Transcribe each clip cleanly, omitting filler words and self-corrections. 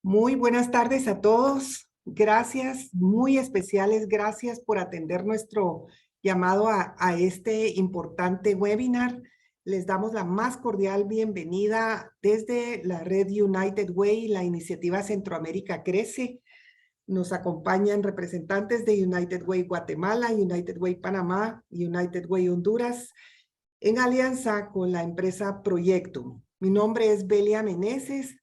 Muy buenas tardes a todos. Gracias, muy especiales gracias por atender nuestro llamado a este importante webinar. Les damos la más cordial bienvenida desde la red United Way, la iniciativa Centroamérica Crece. Nos acompañan representantes de United Way Guatemala, United Way Panamá, United Way Honduras, en alianza con la empresa Proyectum. Mi nombre es Belia Meneses.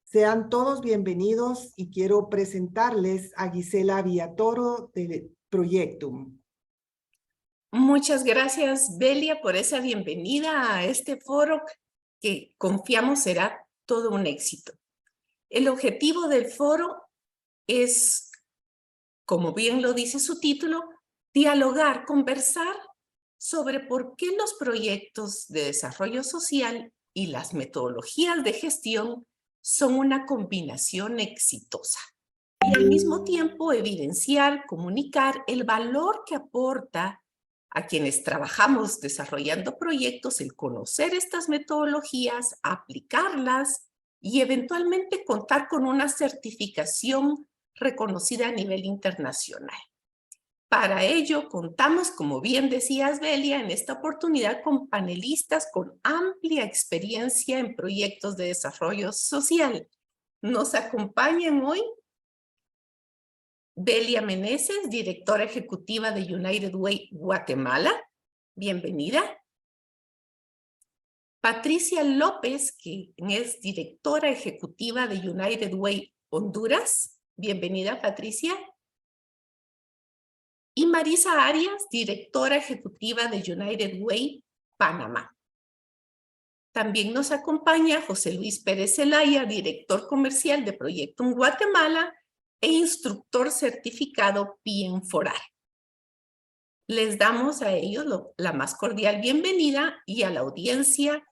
Sean todos bienvenidos y quiero presentarles a Gisela Villatoro de Proyectum. Muchas gracias, Belia, por esa bienvenida a este foro que confiamos será todo un éxito. El objetivo del foro es, como bien lo dice su título, dialogar, conversar sobre por qué los proyectos de desarrollo social y las metodologías de gestión son una combinación exitosa. Y al mismo tiempo evidenciar, comunicar el valor que aporta a quienes trabajamos desarrollando proyectos, el conocer estas metodologías, aplicarlas y eventualmente contar con una certificación reconocida a nivel internacional. Para ello, contamos, como bien decías, Belia, en esta oportunidad con panelistas con amplia experiencia en proyectos de desarrollo social. Nos acompañan hoy Belia Meneses, directora ejecutiva de United Way Guatemala. Bienvenida. Patricia López, que es directora ejecutiva de United Way Honduras. Bienvenida, Patricia. Y Marisa Arias, directora ejecutiva de United Way Panamá. También nos acompaña José Luis Pérez Zelaya, director comercial de Proyectum Guatemala e instructor certificado PM4A. Les damos a ellos la más cordial bienvenida y a la audiencia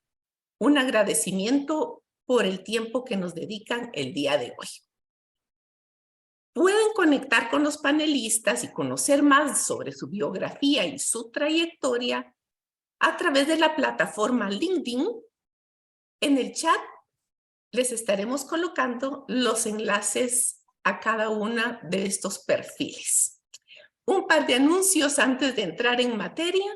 un agradecimiento por el tiempo que nos dedican el día de hoy. Pueden conectar con los panelistas y conocer más sobre su biografía y su trayectoria a través de la plataforma LinkedIn. En el chat les estaremos colocando los enlaces a cada una de estos perfiles. Un par de anuncios antes de entrar en materia.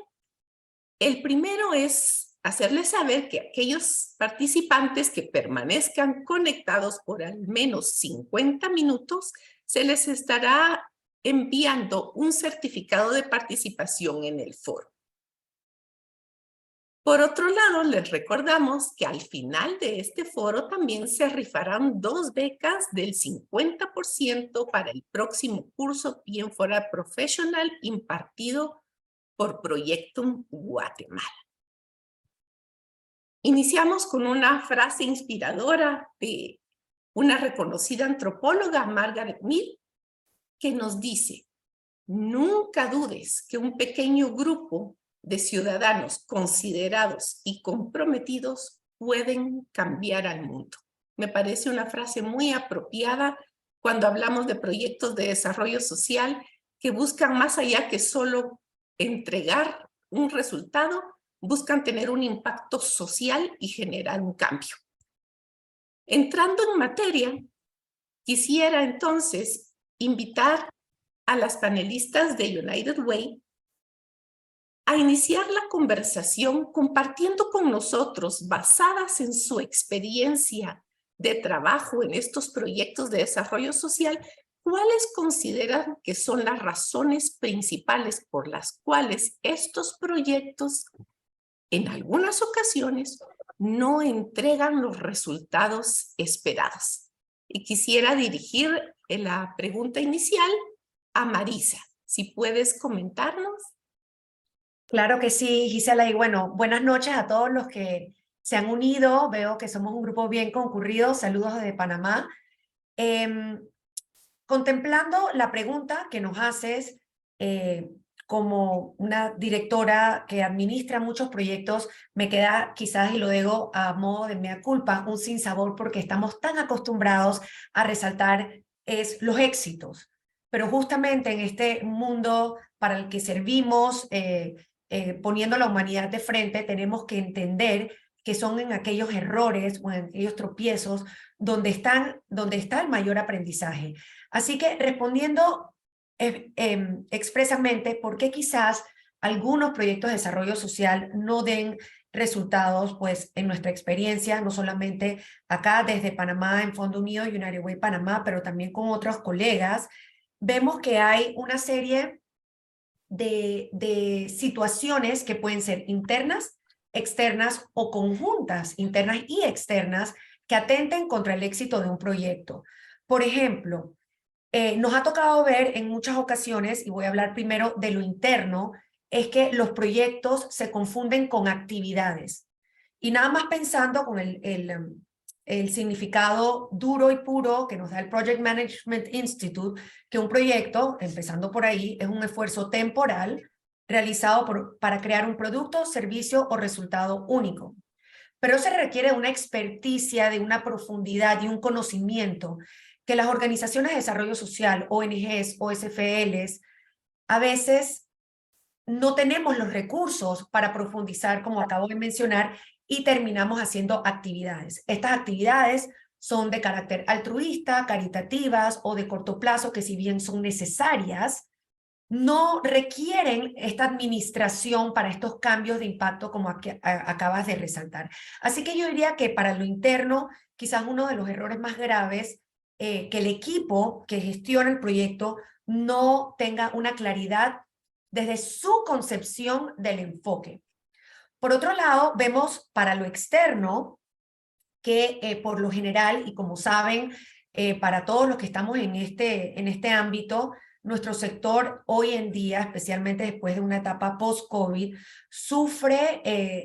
El primero es hacerles saber que aquellos participantes que permanezcan conectados por al menos 50 minutos, se les estará enviando un certificado de participación en el foro. Por otro lado, les recordamos que al final de este foro también se rifarán 2 becas del 50% para el próximo curso PM4A Professional impartido por Proyectum Guatemala. Iniciamos con una frase inspiradora de una reconocida antropóloga, Margaret Mead, que nos dice: nunca dudes que un pequeño grupo de ciudadanos considerados y comprometidos pueden cambiar al mundo. Me parece una frase muy apropiada cuando hablamos de proyectos de desarrollo social que buscan más allá que solo entregar un resultado, buscan tener un impacto social y generar un cambio. Entrando en materia, quisiera entonces invitar a las panelistas de United Way a iniciar la conversación compartiendo con nosotros, basadas en su experiencia de trabajo en estos proyectos de desarrollo social, cuáles consideran que son las razones principales por las cuales estos proyectos en algunas ocasiones no entregan los resultados esperados. Y quisiera dirigir la pregunta inicial a Marisa. Si puedes comentarnos. Claro que sí, Gisela. Y bueno, buenas noches a todos los que se han unido. Veo que somos un grupo bien concurrido. Saludos desde Panamá. Contemplando la pregunta que nos haces, como una directora que administra muchos proyectos, me queda quizás, y lo digo a modo de mea culpa, un sinsabor porque estamos tan acostumbrados a resaltar los éxitos. Pero justamente en este mundo para el que servimos, poniendo a la humanidad de frente, tenemos que entender que son en aquellos errores o en aquellos tropiezos donde está el mayor aprendizaje. Así que respondiendo expresamente, ¿por qué quizás algunos proyectos de desarrollo social no den resultados? Pues en nuestra experiencia, no solamente acá desde Panamá en Fondo Unido y United Way Panamá, pero también con otros colegas, vemos que hay una serie de situaciones que pueden ser internas, externas o conjuntas, internas y externas, que atenten contra el éxito de un proyecto. Por ejemplo, nos ha tocado ver en muchas ocasiones, y voy a hablar primero de lo interno, es que los proyectos se confunden con actividades. Y nada más pensando con el significado duro y puro que nos da el Project Management Institute, que un proyecto, empezando por ahí, es un esfuerzo temporal realizado para crear un producto, servicio o resultado único. Pero se requiere una experticia, de una profundidad y un conocimiento que las organizaciones de desarrollo social, ONGs, OSFLs, a veces no tenemos los recursos para profundizar, como acabo de mencionar, y terminamos haciendo actividades. Estas actividades son de carácter altruista, caritativas o de corto plazo, que si bien son necesarias, no requieren esta administración para estos cambios de impacto como acabas de resaltar. Así que yo diría que para lo interno, quizás uno de los errores más graves, que el equipo que gestiona el proyecto no tenga una claridad desde su concepción del enfoque. Por otro lado, vemos para lo externo que por lo general, y como saben, para todos los que estamos en este ámbito, nuestro sector hoy en día, especialmente después de una etapa post-COVID, sufre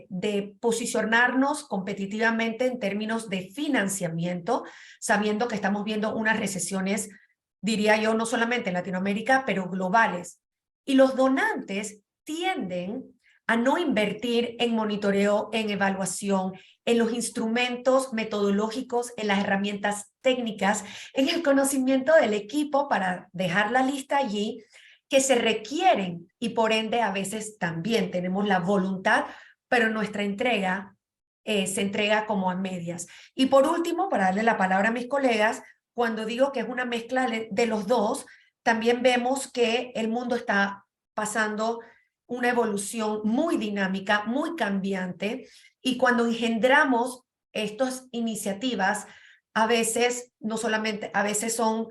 de posicionarnos competitivamente en términos de financiamiento, sabiendo que estamos viendo unas recesiones, diría yo, no solamente en Latinoamérica, pero globales. Y los donantes tienden a no invertir en monitoreo, en evaluación, en los instrumentos metodológicos, en las herramientas técnicas, en el conocimiento del equipo para dejar la lista allí que se requieren, y por ende a veces también tenemos la voluntad, pero nuestra entrega se entrega como a medias. Y por último, para darle la palabra a mis colegas, cuando digo que es una mezcla de los dos, también vemos que el mundo está pasando una evolución muy dinámica, muy cambiante, y cuando engendramos estas iniciativas, a veces, no solamente, a veces son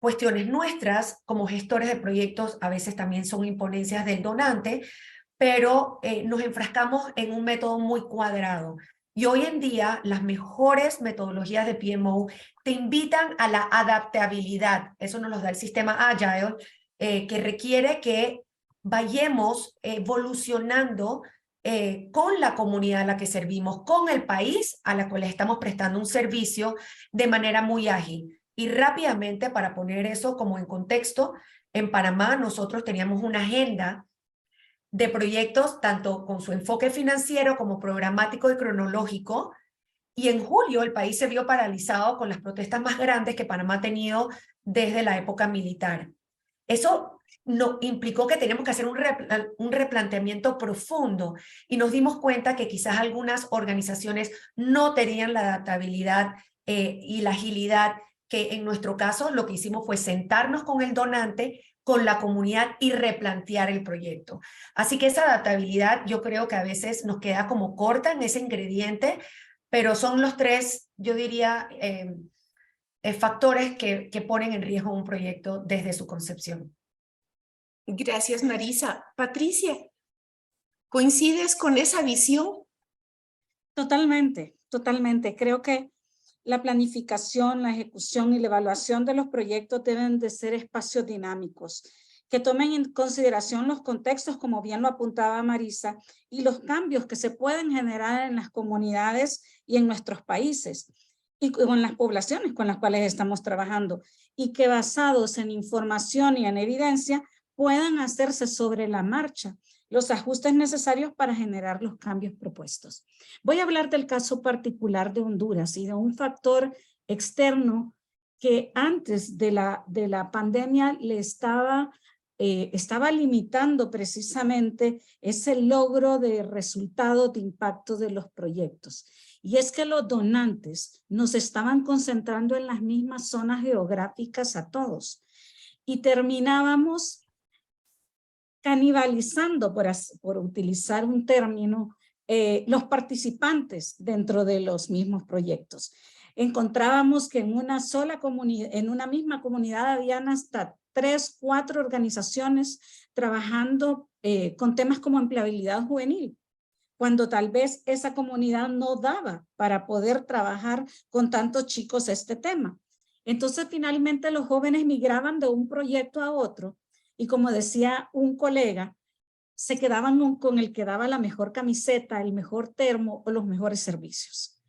cuestiones nuestras como gestores de proyectos, a veces también son imponencias del donante, pero nos enfrascamos en un método muy cuadrado. Y hoy en día las mejores metodologías de PMO te invitan a la adaptabilidad. Eso nos lo da el sistema Agile, que requiere que vayamos evolucionando con la comunidad a la que servimos, con el país a la cual le estamos prestando un servicio de manera muy ágil. Y rápidamente, para poner eso como en contexto, en Panamá nosotros teníamos una agenda de proyectos tanto con su enfoque financiero como programático y cronológico, y en julio el país se vio paralizado con las protestas más grandes que Panamá ha tenido desde la época militar. Eso no, implicó que teníamos que hacer un replanteamiento profundo, y nos dimos cuenta que quizás algunas organizaciones no tenían la adaptabilidad y la agilidad, que en nuestro caso lo que hicimos fue sentarnos con el donante, con la comunidad, y replantear el proyecto. Así que esa adaptabilidad yo creo que a veces nos queda como corta en ese ingrediente, pero son los tres, yo diría, factores que ponen en riesgo un proyecto desde su concepción. Gracias, Marisa. Patricia, ¿coincides con esa visión? Totalmente, totalmente. Creo que la planificación, la ejecución y la evaluación de los proyectos deben de ser espacios dinámicos, que tomen en consideración los contextos, como bien lo apuntaba Marisa, y los cambios que se pueden generar en las comunidades y en nuestros países, y con las poblaciones con las cuales estamos trabajando, y que basados en información y en evidencia puedan hacerse sobre la marcha los ajustes necesarios para generar los cambios propuestos. Voy a hablar del caso particular de Honduras y de un factor externo que antes de la pandemia le estaba estaba limitando precisamente ese logro de resultados de impacto de los proyectos. Y es que los donantes nos estaban concentrando en las mismas zonas geográficas a todos. Y terminábamos canibalizando, por utilizar un término, los participantes dentro de los mismos proyectos. Encontrábamos que en una sola comunidad, en una misma comunidad, habían hasta 3, 4 organizaciones trabajando con temas como empleabilidad juvenil, cuando tal vez esa comunidad no daba para poder trabajar con tantos chicos este tema. Entonces, finalmente los jóvenes migraban de un proyecto a otro y, como decía un colega, se quedaban con el que daba la mejor camiseta, el mejor termo o los mejores servicios.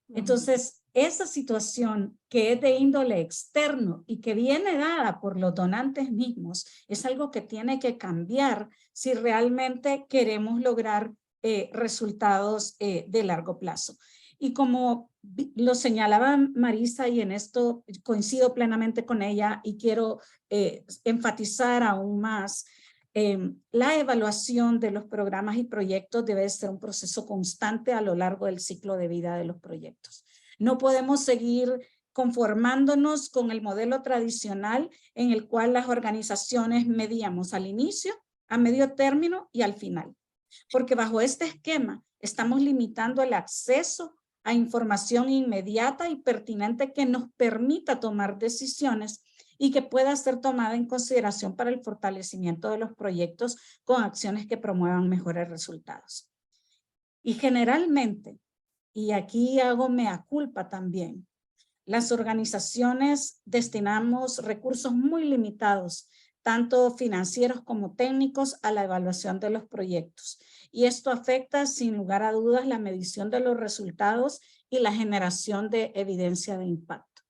Entonces, esa situación que es de índole externo y que viene dada por los donantes mismos es algo que tiene que cambiar si realmente queremos lograr resultados de largo plazo. Y como lo señalaba Marisa, y en esto coincido plenamente con ella y quiero enfatizar aún más, la evaluación de los programas y proyectos debe ser un proceso constante a lo largo del ciclo de vida de los proyectos. No podemos seguir conformándonos con el modelo tradicional en el cual las organizaciones medíamos al inicio, a medio término y al final. Porque bajo este esquema estamos limitando el acceso a información inmediata y pertinente que nos permita tomar decisiones y que pueda ser tomada en consideración para el fortalecimiento de los proyectos con acciones que promuevan mejores resultados. Y generalmente, y aquí hago mea culpa también, las organizaciones destinamos recursos muy limitados, tanto financieros como técnicos, a la evaluación de los proyectos. Y esto afecta sin lugar a dudas la medición de los resultados y la generación de evidencia de impacto.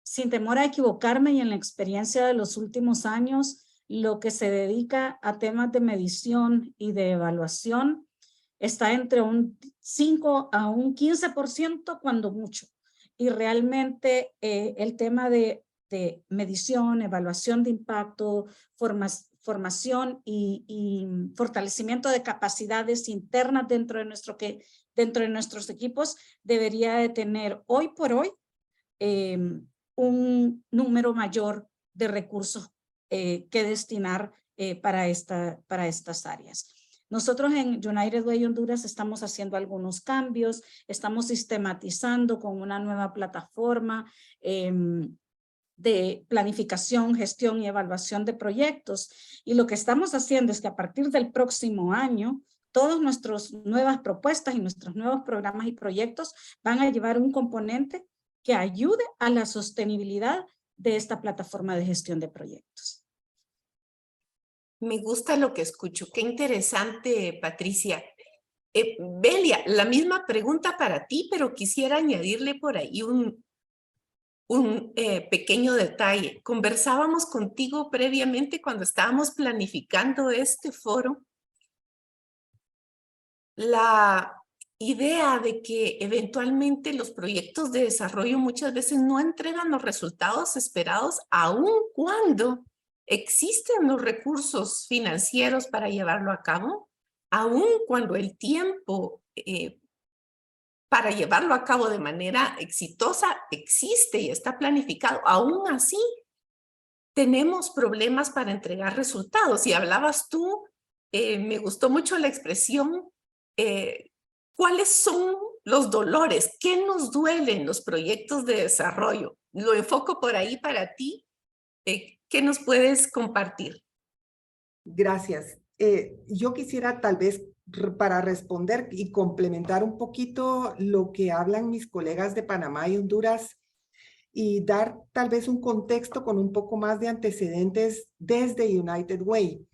Sin temor a equivocarme, y en la experiencia de los últimos años, lo que se dedica a temas de medición y de evaluación está entre un 5 a un 15% cuando mucho. Y realmente el tema de medición, evaluación de impacto, formación y fortalecimiento de capacidades internas dentro de nuestros equipos debería de tener hoy por hoy un número mayor de recursos que destinar para estas áreas. Nosotros en United Way Honduras estamos haciendo algunos cambios, estamos sistematizando con una nueva plataforma de planificación, gestión y evaluación de proyectos. Y lo que estamos haciendo es que a partir del próximo año, todas nuestras nuevas propuestas y nuestros nuevos programas y proyectos van a llevar un componente que ayude a la sostenibilidad de esta plataforma de gestión de proyectos. Me gusta lo que escucho. Qué interesante, Patricia. Belia, la misma pregunta para ti, pero quisiera añadirle por ahí un pequeño detalle. Conversábamos contigo previamente cuando estábamos planificando este foro. La idea de que eventualmente los proyectos de desarrollo muchas veces no entregan los resultados esperados, aun cuando existen los recursos financieros para llevarlo a cabo, aun cuando el tiempo para llevarlo a cabo de manera exitosa existe y está planificado. Aún así, tenemos problemas para entregar resultados. Y hablabas tú, me gustó mucho la expresión, ¿cuáles son los dolores? ¿Qué nos duele en los proyectos de desarrollo? Lo enfoco por ahí para ti. ¿Qué nos puedes compartir? Gracias. Yo quisiera tal vez para responder y complementar un poquito lo que hablan mis colegas de Panamá y Honduras y dar tal vez un contexto con un poco más de antecedentes desde United Way.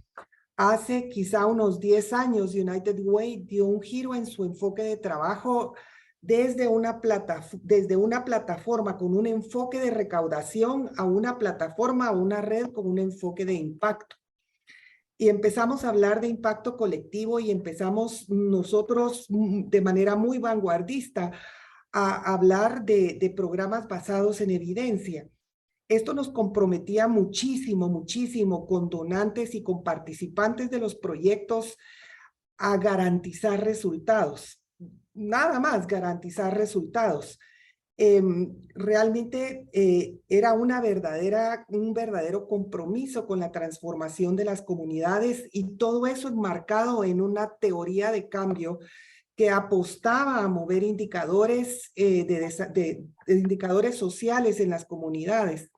Hace quizá unos 10 años, United Way dio un giro en su enfoque de trabajo desde una plataforma con un enfoque de recaudación a una plataforma, a una red con un enfoque de impacto. Y empezamos a hablar de impacto colectivo y empezamos nosotros de manera muy vanguardista a hablar de programas basados en evidencia. Esto nos comprometía muchísimo, muchísimo con donantes y con participantes de los proyectos a garantizar resultados. Nada más garantizar resultados. Realmente era un verdadero compromiso con la transformación de las comunidades, y todo eso enmarcado en una teoría de cambio que apostaba a mover indicadores, de indicadores sociales en las comunidades.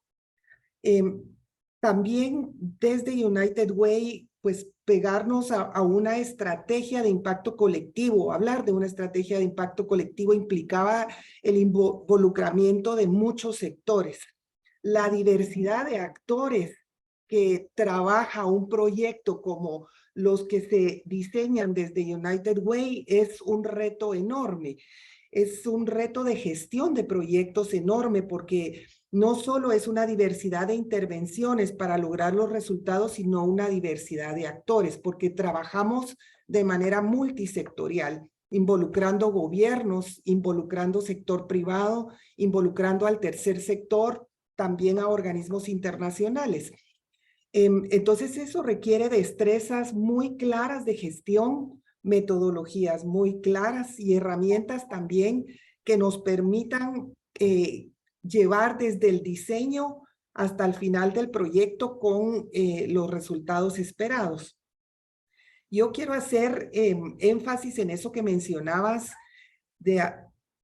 También desde United Way, pues pegarnos a una estrategia de impacto colectivo. Hablar de una estrategia de impacto colectivo implicaba el involucramiento de muchos sectores, la diversidad de actores que trabaja un proyecto como los que se diseñan desde United Way es un reto enorme. Es un reto de gestión de proyectos enorme, porque no solo es una diversidad de intervenciones para lograr los resultados, sino una diversidad de actores, porque trabajamos de manera multisectorial, involucrando gobiernos, involucrando sector privado, involucrando al tercer sector, también a organismos internacionales. Entonces eso requiere destrezas muy claras de gestión, metodologías muy claras y herramientas también que nos permitan llevar desde el diseño hasta el final del proyecto con los resultados esperados. Yo quiero hacer énfasis en eso que mencionabas,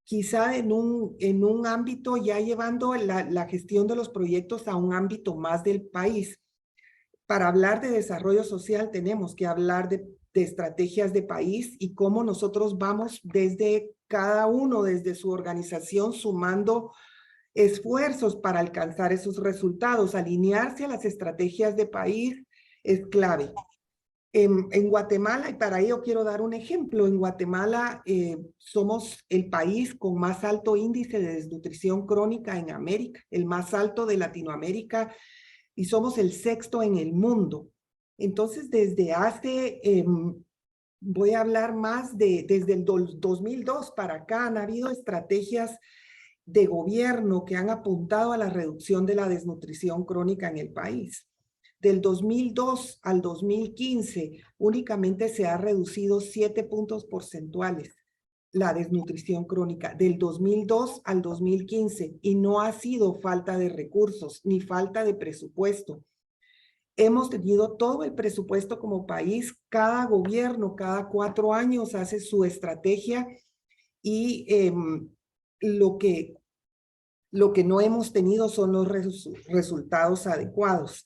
quizá en un ámbito, ya llevando la gestión de los proyectos a un ámbito más del país. Para hablar de desarrollo social tenemos que hablar de estrategias de país y cómo nosotros vamos desde cada uno, desde su organización, sumando esfuerzos para alcanzar esos resultados. Alinearse a las estrategias de país es clave. En Guatemala, y para ello quiero dar un ejemplo, en Guatemala somos el país con más alto índice de desnutrición crónica en América, el más alto de Latinoamérica, y somos el 6º en el mundo. Entonces, desde hace, voy a hablar más desde el 2002 para acá, han habido estrategias de gobierno que han apuntado a la reducción de la desnutrición crónica en el país. Del 2002 al 2015, únicamente se ha reducido 7 puntos porcentuales la desnutrición crónica, del 2002 al 2015, y no ha sido falta de recursos ni falta de presupuesto. Hemos tenido todo el presupuesto como país. Cada gobierno, cada 4 años hace su estrategia, y lo que no hemos tenido son los resultados adecuados.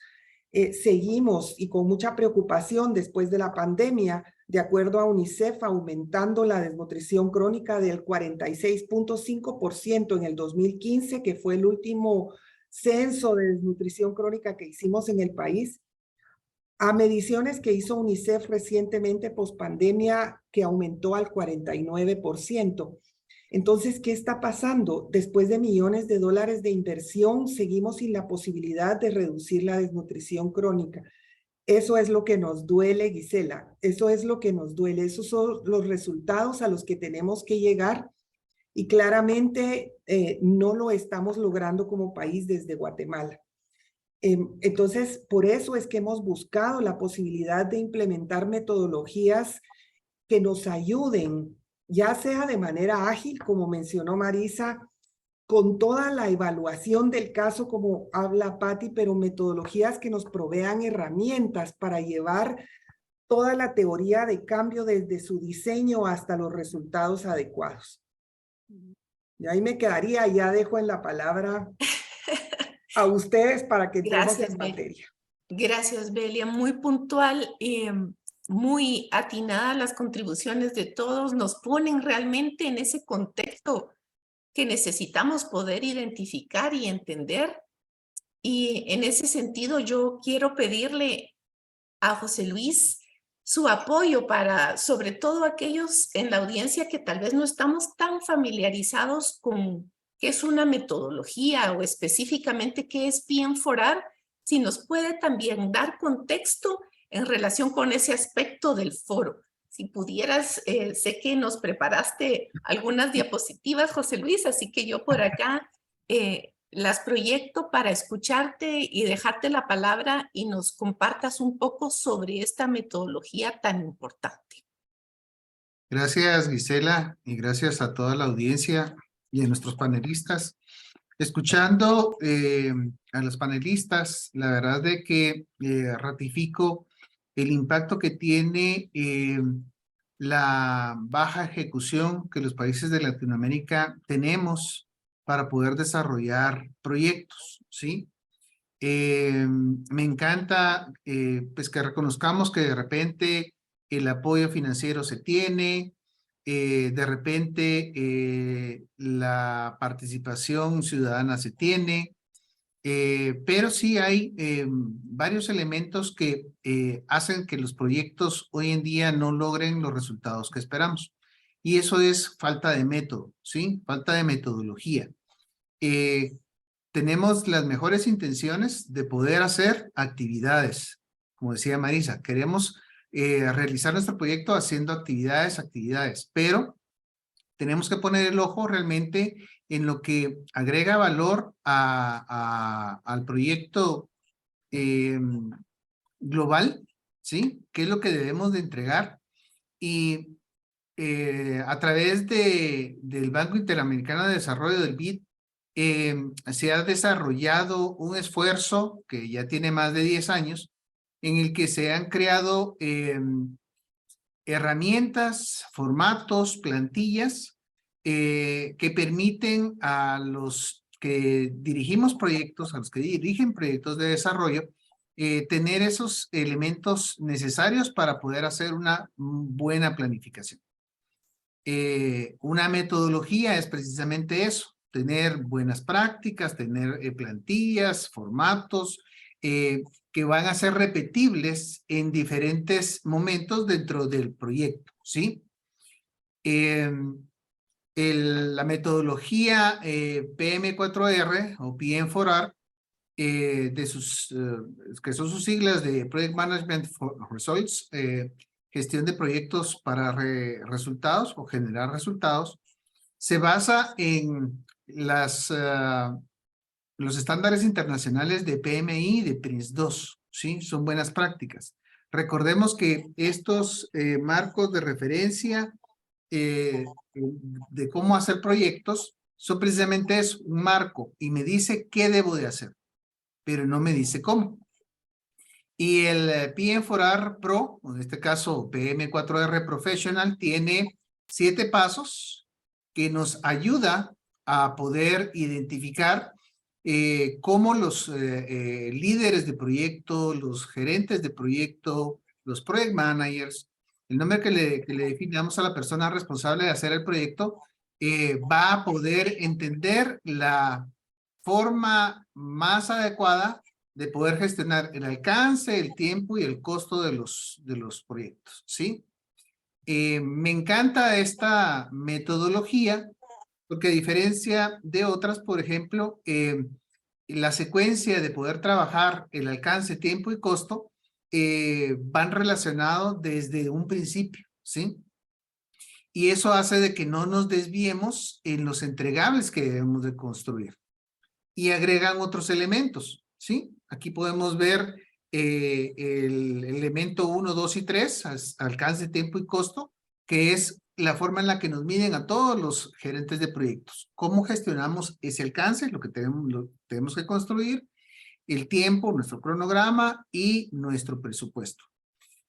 Seguimos, y con mucha preocupación después de la pandemia, de acuerdo a UNICEF, aumentando la desnutrición crónica del 46.5% en el 2015, que fue el último censo de desnutrición crónica que hicimos en el país, a mediciones que hizo UNICEF recientemente pospandemia, que aumentó al 49%. Entonces, ¿qué está pasando? Después de millones de dólares de inversión, seguimos sin la posibilidad de reducir la desnutrición crónica. Eso es lo que nos duele, Gisela. Eso es lo que nos duele. Esos son los resultados a los que tenemos que llegar, y claramente no lo estamos logrando como país desde Guatemala. Entonces, por eso es que hemos buscado la posibilidad de implementar metodologías que nos ayuden, ya sea de manera ágil, como mencionó Marisa, con toda la evaluación del caso, como habla Patti, pero metodologías que nos provean herramientas para llevar toda la teoría de cambio desde su diseño hasta los resultados adecuados. Y ahí me quedaría, ya dejo en la palabra a ustedes para que entremos en materia. Gracias, Belia. Muy puntual, muy atinada las contribuciones de todos. Nos ponen realmente en ese contexto que necesitamos poder identificar y entender. Y en ese sentido, yo quiero pedirle a José Luis su apoyo para, sobre todo aquellos en la audiencia que tal vez no estamos tan familiarizados con qué es una metodología o específicamente qué es PM4R, si nos puede también dar contexto en relación con ese aspecto del foro. Si pudieras, sé que nos preparaste algunas diapositivas, José Luis, así que yo por acá las proyecto para escucharte y dejarte la palabra y nos compartas un poco sobre esta metodología tan importante. Gracias, Gisela, y gracias a toda la audiencia y a nuestros panelistas. Escuchando a los panelistas, la verdad de que ratifico el impacto que tiene la baja ejecución que los países de Latinoamérica tenemos para poder desarrollar proyectos, ¿sí? Me encanta pues que reconozcamos que de repente el apoyo financiero se tiene, de repente la participación ciudadana se tiene, pero sí hay varios elementos que hacen que los proyectos hoy en día no logren los resultados que esperamos. Y eso es falta de método, ¿sí? Falta de metodología. Tenemos las mejores intenciones de poder hacer actividades. Como decía Marisa, queremos realizar nuestro proyecto haciendo actividades, pero tenemos que poner el ojo realmente en lo que agrega valor al proyecto global, ¿sí? ¿Qué es lo que debemos de entregar? Y a través del Banco Interamericano de Desarrollo, del BID, se ha desarrollado un esfuerzo que ya tiene más de 10 años, en el que se han creado herramientas, formatos, plantillas que permiten a los que dirigimos proyectos, a los que dirigen proyectos de desarrollo, tener esos elementos necesarios para poder hacer una buena planificación. Una metodología es precisamente eso, tener buenas prácticas, tener plantillas, formatos, que van a ser repetibles en diferentes momentos dentro del proyecto, ¿sí? La metodología PM4R o PM4R, que son sus siglas de Project Management for Results, gestión de proyectos para resultados o generar resultados, se basa en los estándares internacionales de PMI y de PRINCE2, ¿sí? Son buenas prácticas. Recordemos que estos marcos de referencia de cómo hacer proyectos son precisamente eso, un marco, y me dice qué debo de hacer, pero no me dice cómo. Y el PM4R Pro, o en este caso PM4R Professional, tiene 7 pasos que nos ayuda a poder identificar cómo los líderes de proyecto, los gerentes de proyecto, los project managers, el nombre que le definamos a la persona responsable de hacer el proyecto, va a poder entender la forma más adecuada de poder gestionar el alcance, el tiempo y el costo de los proyectos, ¿sí? Me encanta esta metodología porque a diferencia de otras, por ejemplo, la secuencia de poder trabajar el alcance, tiempo y costo van relacionados desde un principio, ¿sí? Y eso hace de que no nos desviemos en los entregables que debemos de construir. Y agregan otros elementos, ¿sí? Aquí podemos ver el elemento 1, 2 y 3, alcance, tiempo y costo, que es la forma en la que nos miden a todos los gerentes de proyectos. ¿Cómo gestionamos ese alcance? Lo que tenemos que construir, el tiempo, nuestro cronograma y nuestro presupuesto.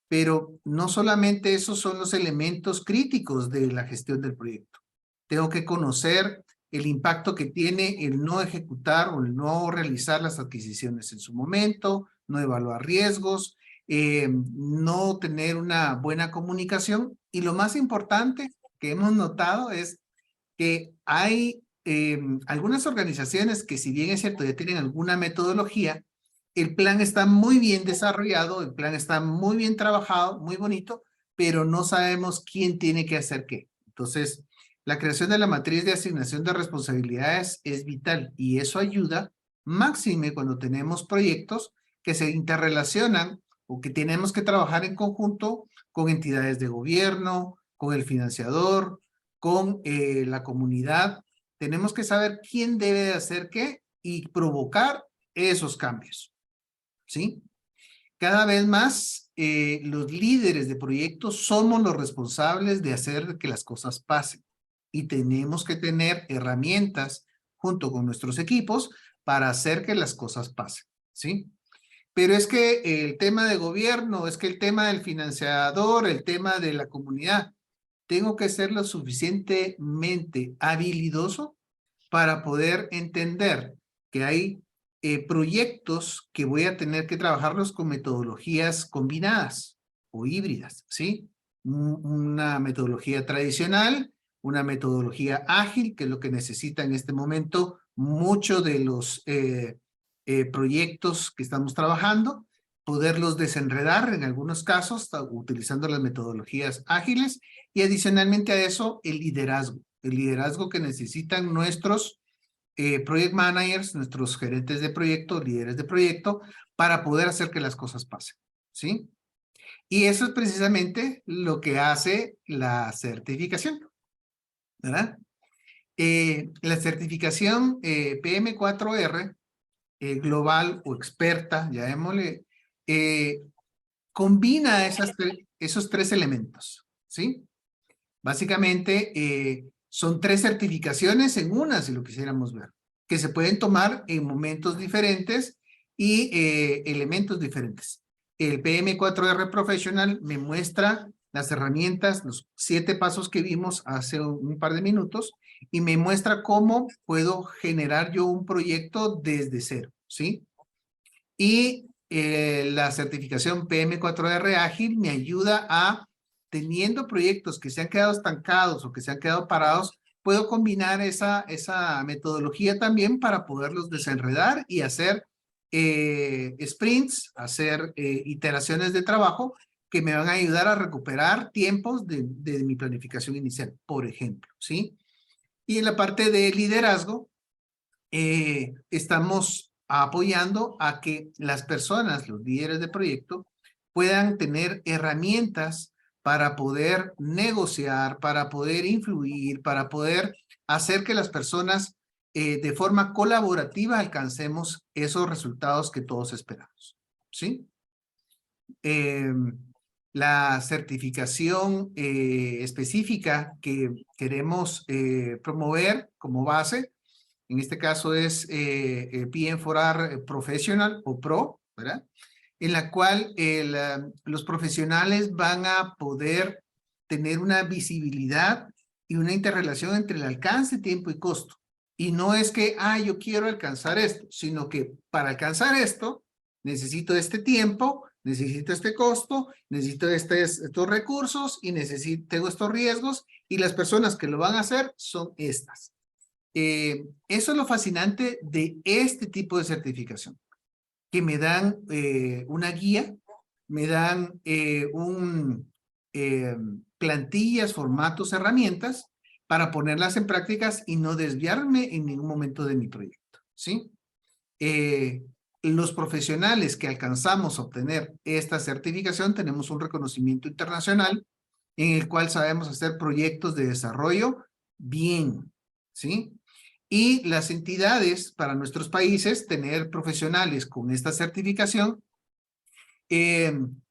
Pero no solamente esos son los elementos críticos de la gestión del proyecto. Tengo que conocer el impacto que tiene el no ejecutar o el no realizar las adquisiciones en su momento, no evaluar riesgos, no tener una buena comunicación. Y lo más importante que hemos notado es que hay algunas organizaciones que, si bien es cierto, ya tienen alguna metodología, el plan está muy bien desarrollado, el plan está muy bien trabajado, muy bonito, pero no sabemos quién tiene que hacer qué. Entonces, la creación de la matriz de asignación de responsabilidades es vital y eso ayuda máxime cuando tenemos proyectos que se interrelacionan o que tenemos que trabajar en conjunto con entidades de gobierno, con el financiador, con la comunidad. Tenemos que saber quién debe de hacer qué y provocar esos cambios, ¿sí? Cada vez más los líderes de proyectos somos los responsables de hacer que las cosas pasen y tenemos que tener herramientas junto con nuestros equipos para hacer que las cosas pasen, ¿sí? Pero es que el tema de gobierno, es que el tema del financiador, el tema de la comunidad, tengo que ser lo suficientemente habilidoso para poder entender que hay proyectos que voy a tener que trabajarlos con metodologías combinadas o híbridas, ¿sí? Una metodología tradicional, una metodología ágil, que es lo que necesita en este momento muchos de los proyectos que estamos trabajando, poderlos desenredar en algunos casos utilizando las metodologías ágiles y adicionalmente a eso el liderazgo que necesitan nuestros project managers, nuestros gerentes de proyecto, líderes de proyecto, para poder hacer que las cosas pasen, ¿sí? Y eso es precisamente lo que hace la certificación, ¿verdad? La certificación PM4R, global o experta, llamémosle, combina esos tres elementos, ¿sí? Básicamente, son tres certificaciones en una, si lo quisiéramos ver, que se pueden tomar en momentos diferentes y elementos diferentes. El PM4R Professional me muestra las herramientas, los 7 pasos que vimos hace un par de minutos, y me muestra cómo puedo generar yo un proyecto desde cero, ¿sí? Y la certificación PM4R Ágil me ayuda a, teniendo proyectos que se han quedado estancados o que se han quedado parados, puedo combinar esa metodología también para poderlos desenredar y hacer sprints, hacer iteraciones de trabajo que me van a ayudar a recuperar tiempos de mi planificación inicial, por ejemplo, ¿sí? Y en la parte de liderazgo, estamos apoyando a que las personas, los líderes de proyecto, puedan tener herramientas para poder negociar, para poder influir, para poder hacer que las personas de forma colaborativa alcancemos esos resultados que todos esperamos, ¿sí? La certificación específica que queremos promover como base, en este caso es PM4R Professional o Pro, ¿verdad? En la cual los profesionales van a poder tener una visibilidad y una interrelación entre el alcance, tiempo y costo. Y no es que, yo quiero alcanzar esto, sino que para alcanzar esto, necesito este tiempo, necesito este costo, necesito estos recursos y tengo estos riesgos y las personas que lo van a hacer son estas. Eso es lo fascinante de este tipo de certificación, que me dan una guía, me dan plantillas, formatos, herramientas para ponerlas en prácticas y no desviarme en ningún momento de mi proyecto, ¿sí? Los profesionales que alcanzamos a obtener esta certificación tenemos un reconocimiento internacional en el cual sabemos hacer proyectos de desarrollo bien, ¿sí? Y las entidades para nuestros países, tener profesionales con esta certificación,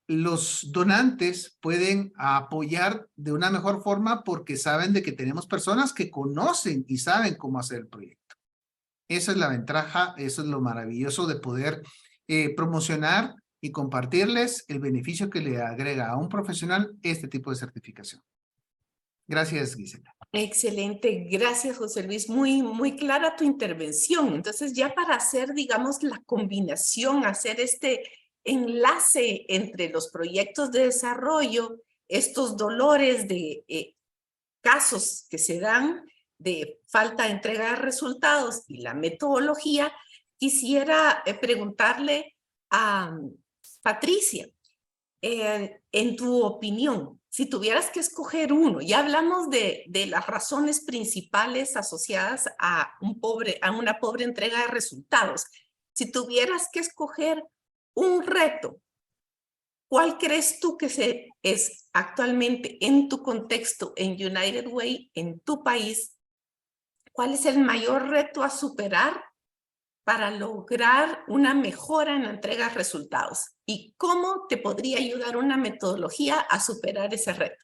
los donantes pueden apoyar de una mejor forma porque saben de que tenemos personas que conocen y saben cómo hacer el proyecto. Esa es la ventaja, eso es lo maravilloso de poder promocionar y compartirles el beneficio que le agrega a un profesional este tipo de certificación. Gracias, Gisela. Excelente, gracias José Luis, muy clara tu intervención. Entonces ya para hacer, digamos, la combinación, hacer este enlace entre los proyectos de desarrollo, estos dolores de casos que se dan de falta de entrega de resultados y la metodología, quisiera preguntarle a Patricia, en tu opinión, si tuvieras que escoger uno, ya hablamos de las razones principales asociadas a una pobre entrega de resultados. Si tuvieras que escoger un reto, ¿cuál crees tú que es actualmente en tu contexto, en United Way, en tu país? ¿Cuál es el mayor reto a superar para lograr una mejora en la entrega de resultados? ¿Y cómo te podría ayudar una metodología a superar ese reto?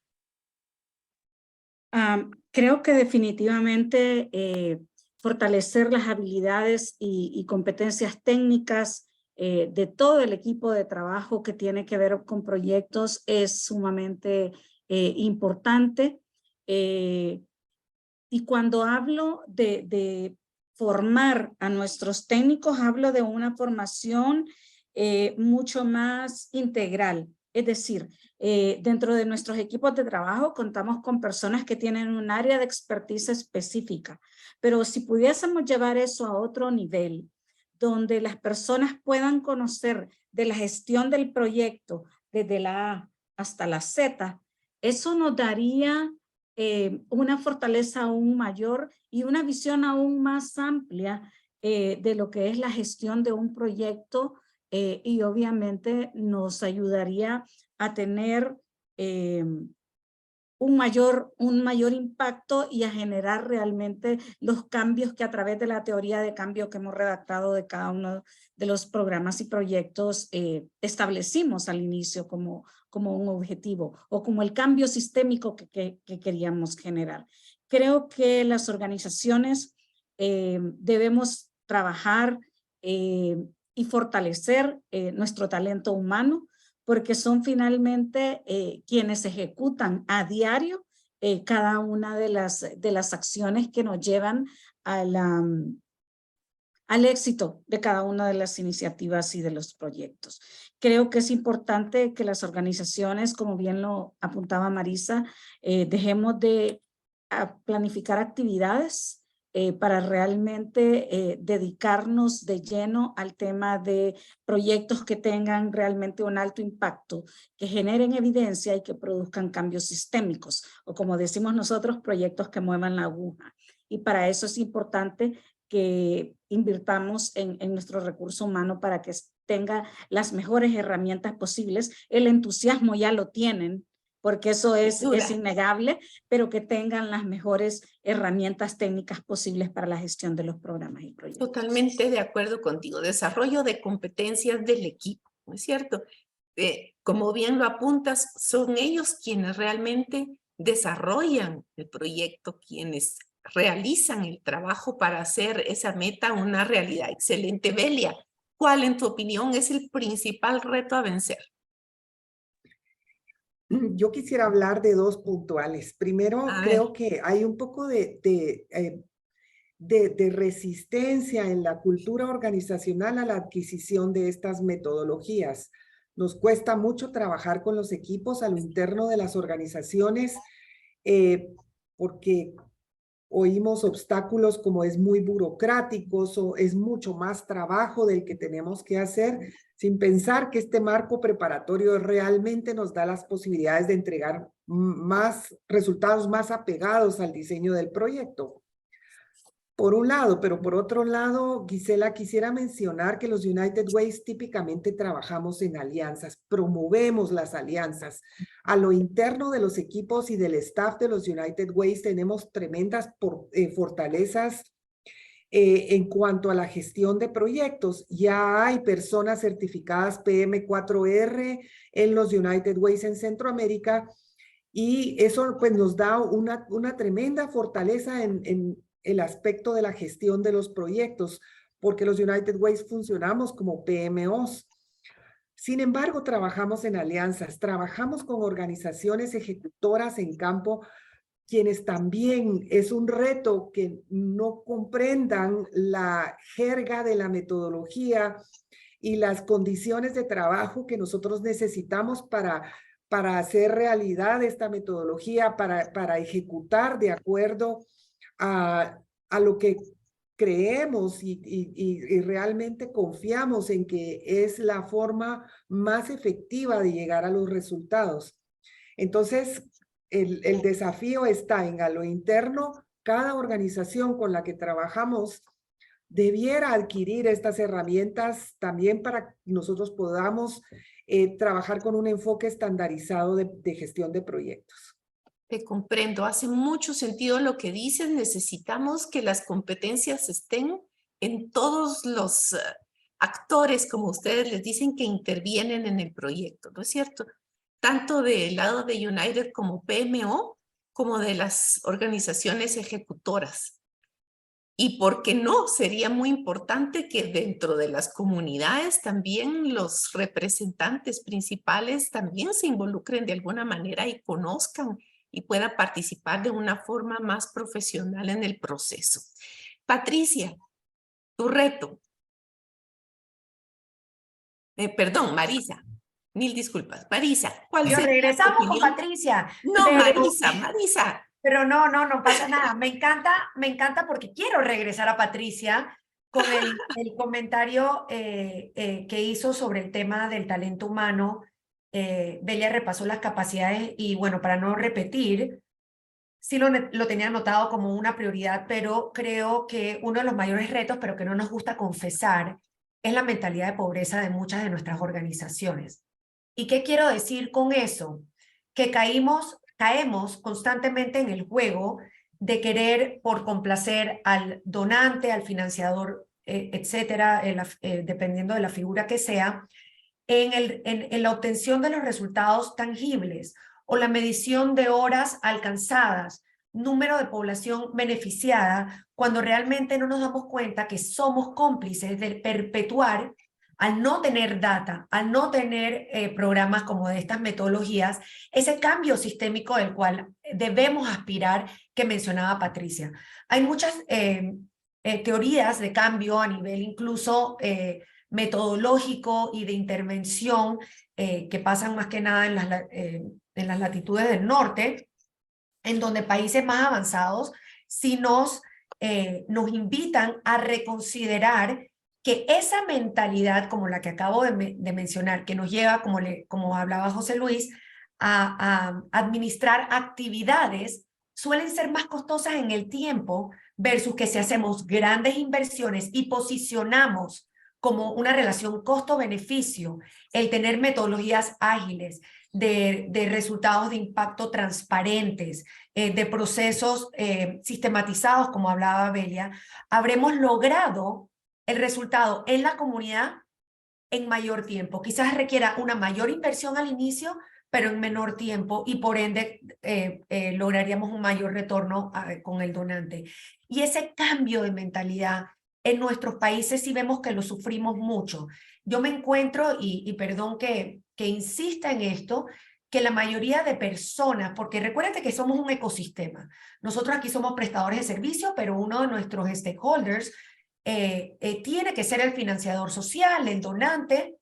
Creo que definitivamente fortalecer las habilidades y competencias técnicas de todo el equipo de trabajo que tiene que ver con proyectos es sumamente importante. Y cuando hablo de formar a nuestros técnicos, hablo de una formación mucho más integral. Es decir, dentro de nuestros equipos de trabajo contamos con personas que tienen un área de expertise específica, pero si pudiésemos llevar eso a otro nivel, donde las personas puedan conocer de la gestión del proyecto desde la A hasta la Z, eso nos daría una fortaleza aún mayor y una visión aún más amplia de lo que es la gestión de un proyecto y obviamente nos ayudaría a tener un mayor impacto y a generar realmente los cambios que a través de la teoría de cambio que hemos redactado de cada uno de los programas y proyectos establecimos al inicio como un objetivo o como el cambio sistémico que queríamos generar. Creo que las organizaciones debemos trabajar y fortalecer nuestro talento humano, porque son finalmente quienes ejecutan a diario cada una de las acciones que nos llevan al éxito de cada una de las iniciativas y de los proyectos. Creo que es importante que las organizaciones, como bien lo apuntaba Marisa, dejemos de planificar actividades para realmente dedicarnos de lleno al tema de proyectos que tengan realmente un alto impacto, que generen evidencia y que produzcan cambios sistémicos, o como decimos nosotros, proyectos que muevan la aguja. Y para eso es importante que invirtamos en nuestro recurso humano para que tenga las mejores herramientas posibles. El entusiasmo ya lo tienen, porque eso es innegable, pero que tengan las mejores herramientas técnicas posibles para la gestión de los programas y proyectos. Totalmente de acuerdo contigo. Desarrollo de competencias del equipo, ¿no es cierto? Como bien lo apuntas, son ellos quienes realmente desarrollan el proyecto, quienes realizan el trabajo para hacer esa meta una realidad. Excelente, Belia. ¿Cuál, en tu opinión, es el principal reto a vencer? Yo quisiera hablar de dos puntuales. Primero, creo que hay un poco de resistencia en la cultura organizacional a la adquisición de estas metodologías. Nos cuesta mucho trabajar con los equipos a lo interno de las organizaciones porque oímos obstáculos como es muy burocráticos o es mucho más trabajo del que tenemos que hacer, sin pensar que este marco preparatorio realmente nos da las posibilidades de entregar más resultados más apegados al diseño del proyecto. Por un lado, pero por otro lado, Gisela, quisiera mencionar que los United Ways típicamente trabajamos en alianzas, promovemos las alianzas. A lo interno de los equipos y del staff de los United Ways tenemos tremendas fortalezas en cuanto a la gestión de proyectos. Ya hay personas certificadas PM4R en los United Ways en Centroamérica y eso pues nos da una tremenda fortaleza en el aspecto de la gestión de los proyectos, porque los United Ways funcionamos como PMOs. Sin embargo, trabajamos en alianzas, trabajamos con organizaciones ejecutoras en campo, quienes también es un reto que no comprendan la jerga de la metodología y las condiciones de trabajo que nosotros necesitamos para hacer realidad esta metodología, para ejecutar de acuerdo a lo que creemos y realmente confiamos en que es la forma más efectiva de llegar a los resultados. Entonces, el desafío está en a lo interno, cada organización con la que trabajamos debiera adquirir estas herramientas también para que nosotros podamos trabajar con un enfoque estandarizado de gestión de proyectos. Te comprendo, hace mucho sentido lo que dices. Necesitamos que las competencias estén en todos los actores, como ustedes les dicen, que intervienen en el proyecto, ¿no es cierto? Tanto del lado de United como PMO, como de las organizaciones ejecutoras. Y por qué no, sería muy importante que dentro de las comunidades también los representantes principales también se involucren de alguna manera y conozcan y puedan participar de una forma más profesional en el proceso. Patricia, tu reto. Perdón, Marisa. Mil disculpas. Marisa, ¿cuál Pero sería tu regresamos con opinión? Patricia. No, Marisa. Pero no pasa nada. Me encanta porque quiero regresar a Patricia con el comentario que hizo sobre el tema del talento humano. Belia repasó las capacidades y bueno, para no repetir, sí lo tenía anotado como una prioridad, pero creo que uno de los mayores retos, pero que no nos gusta confesar, es la mentalidad de pobreza de muchas de nuestras organizaciones. ¿Y qué quiero decir con eso? Que caemos constantemente en el juego de querer por complacer al donante, al financiador, etcétera, dependiendo de la figura que sea, en la obtención de los resultados tangibles o la medición de horas alcanzadas, número de población beneficiada, cuando realmente no nos damos cuenta que somos cómplices de perpetuar, al no tener data, al no tener programas como de estas metodologías, ese cambio sistémico del cual debemos aspirar, que mencionaba Patricia. Hay muchas teorías de cambio a nivel incluso metodológico y de intervención que pasan más que nada en las latitudes del norte, en donde países más avanzados sí nos invitan a reconsiderar que esa mentalidad, como la que acabo de mencionar, que nos lleva, como hablaba José Luis, a administrar actividades, suelen ser más costosas en el tiempo versus que si hacemos grandes inversiones y posicionamos como una relación costo-beneficio, el tener metodologías ágiles, de resultados de impacto transparentes, de procesos sistematizados, como hablaba Belia, habremos logrado el resultado en la comunidad en mayor tiempo. Quizás requiera una mayor inversión al inicio, pero en menor tiempo y por ende lograríamos un mayor retorno con el donante. Y ese cambio de mentalidad en nuestros países sí vemos que lo sufrimos mucho. Yo me encuentro, y perdón que insista en esto, que la mayoría de personas, porque recuérdate que somos un ecosistema. Nosotros aquí somos prestadores de servicios, pero uno de nuestros stakeholders tiene que ser el financiador social, el donante,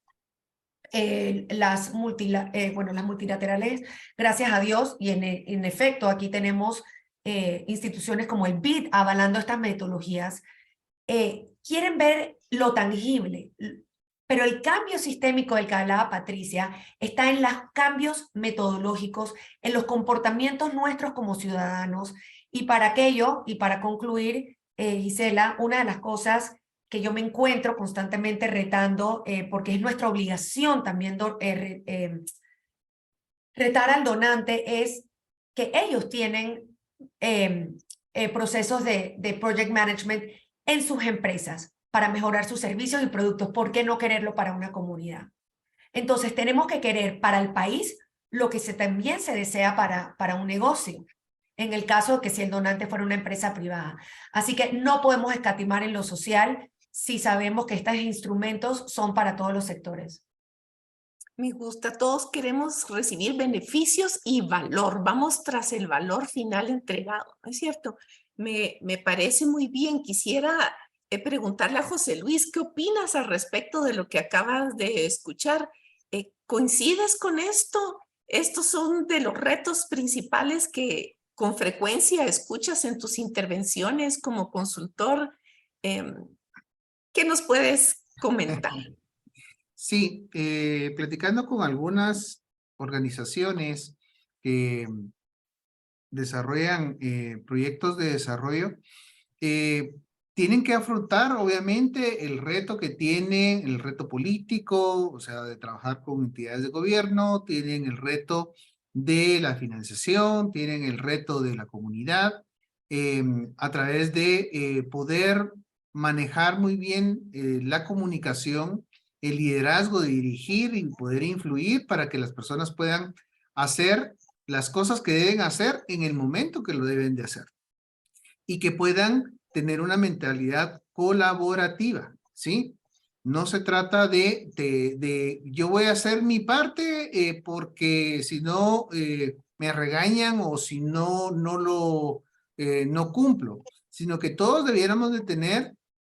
las multilaterales, gracias a Dios, y en efecto aquí tenemos instituciones como el BID avalando estas metodologías, quieren ver lo tangible, pero el cambio sistémico del que hablaba Patricia está en los cambios metodológicos, en los comportamientos nuestros como ciudadanos, y para aquello, y para concluir, Gisela, una de las cosas que yo me encuentro constantemente retando, porque es nuestra obligación también retar al donante, es que ellos tienen procesos de project management en sus empresas para mejorar sus servicios y productos. ¿Por qué no quererlo para una comunidad? Entonces tenemos que querer para el país lo que también se desea para un negocio, en el caso de que si el donante fuera una empresa privada. Así que no podemos escatimar en lo social si sabemos que estos instrumentos son para todos los sectores. Me gusta, todos queremos recibir beneficios y valor. Vamos tras el valor final entregado, ¿no es cierto? Me parece muy bien. Quisiera preguntarle a José Luis, ¿qué opinas al respecto de lo que acabas de escuchar? ¿Coincides con esto? Estos son de los retos principales que con frecuencia escuchas en tus intervenciones como consultor. ¿Qué nos puedes comentar? Sí, platicando con algunas organizaciones que desarrollan proyectos de desarrollo, tienen que afrontar obviamente el reto que tienen, el reto político, o sea, de trabajar con entidades de gobierno, tienen el reto de la financiación, tienen el reto de la comunidad, a través de poder manejar muy bien la comunicación, el liderazgo de dirigir y poder influir para que las personas puedan hacer las cosas que deben hacer en el momento que lo deben de hacer. Y que puedan tener una mentalidad colaborativa, ¿sí? No se trata de yo voy a hacer mi parte porque si no me regañan o si no, no cumplo, sino que todos debiéramos de tener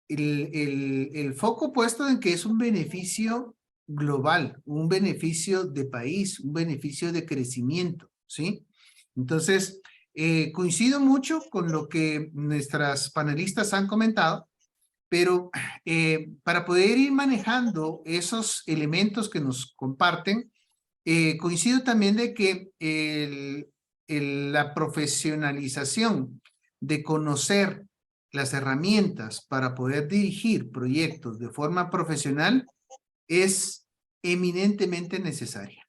el foco puesto en que es un beneficio global, un beneficio de país, un beneficio de crecimiento, ¿sí? Entonces, coincido mucho con lo que nuestras panelistas han comentado, pero para poder ir manejando esos elementos que nos comparten, coincido también de que la profesionalización de conocer las herramientas para poder dirigir proyectos de forma profesional es eminentemente necesaria,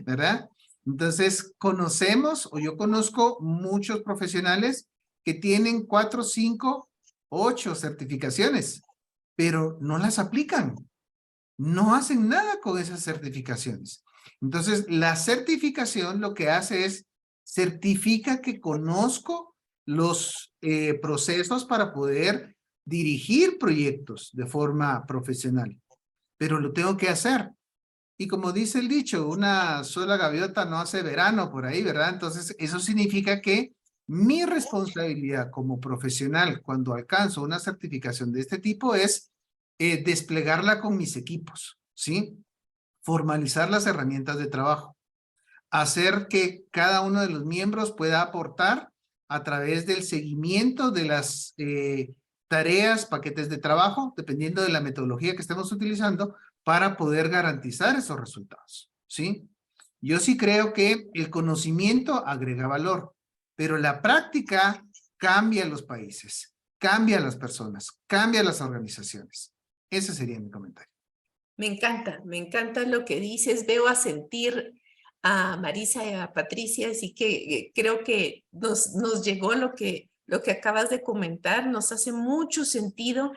¿verdad? Entonces, conocemos, o yo conozco muchos profesionales que tienen 4, 5, 8 certificaciones, pero no las aplican. No hacen nada con esas certificaciones. Entonces, la certificación lo que hace es certifica que conozco los procesos para poder dirigir proyectos de forma profesional, pero lo tengo que hacer. Y como dice el dicho, una sola gaviota no hace verano por ahí, ¿verdad? Entonces, eso significa que mi responsabilidad como profesional cuando alcanzo una certificación de este tipo es desplegarla con mis equipos, ¿sí? Formalizar las herramientas de trabajo. Hacer que cada uno de los miembros pueda aportar a través del seguimiento de las tareas, paquetes de trabajo, dependiendo de la metodología que estemos utilizando, para poder garantizar esos resultados, ¿sí? Yo sí creo que el conocimiento agrega valor, pero la práctica cambia los países, cambia las personas, cambia las organizaciones. Ese sería mi comentario. Me encanta lo que dices. Veo a sentir a Marisa y a Patricia, así que creo que nos llegó lo que acabas de comentar, nos hace mucho sentido.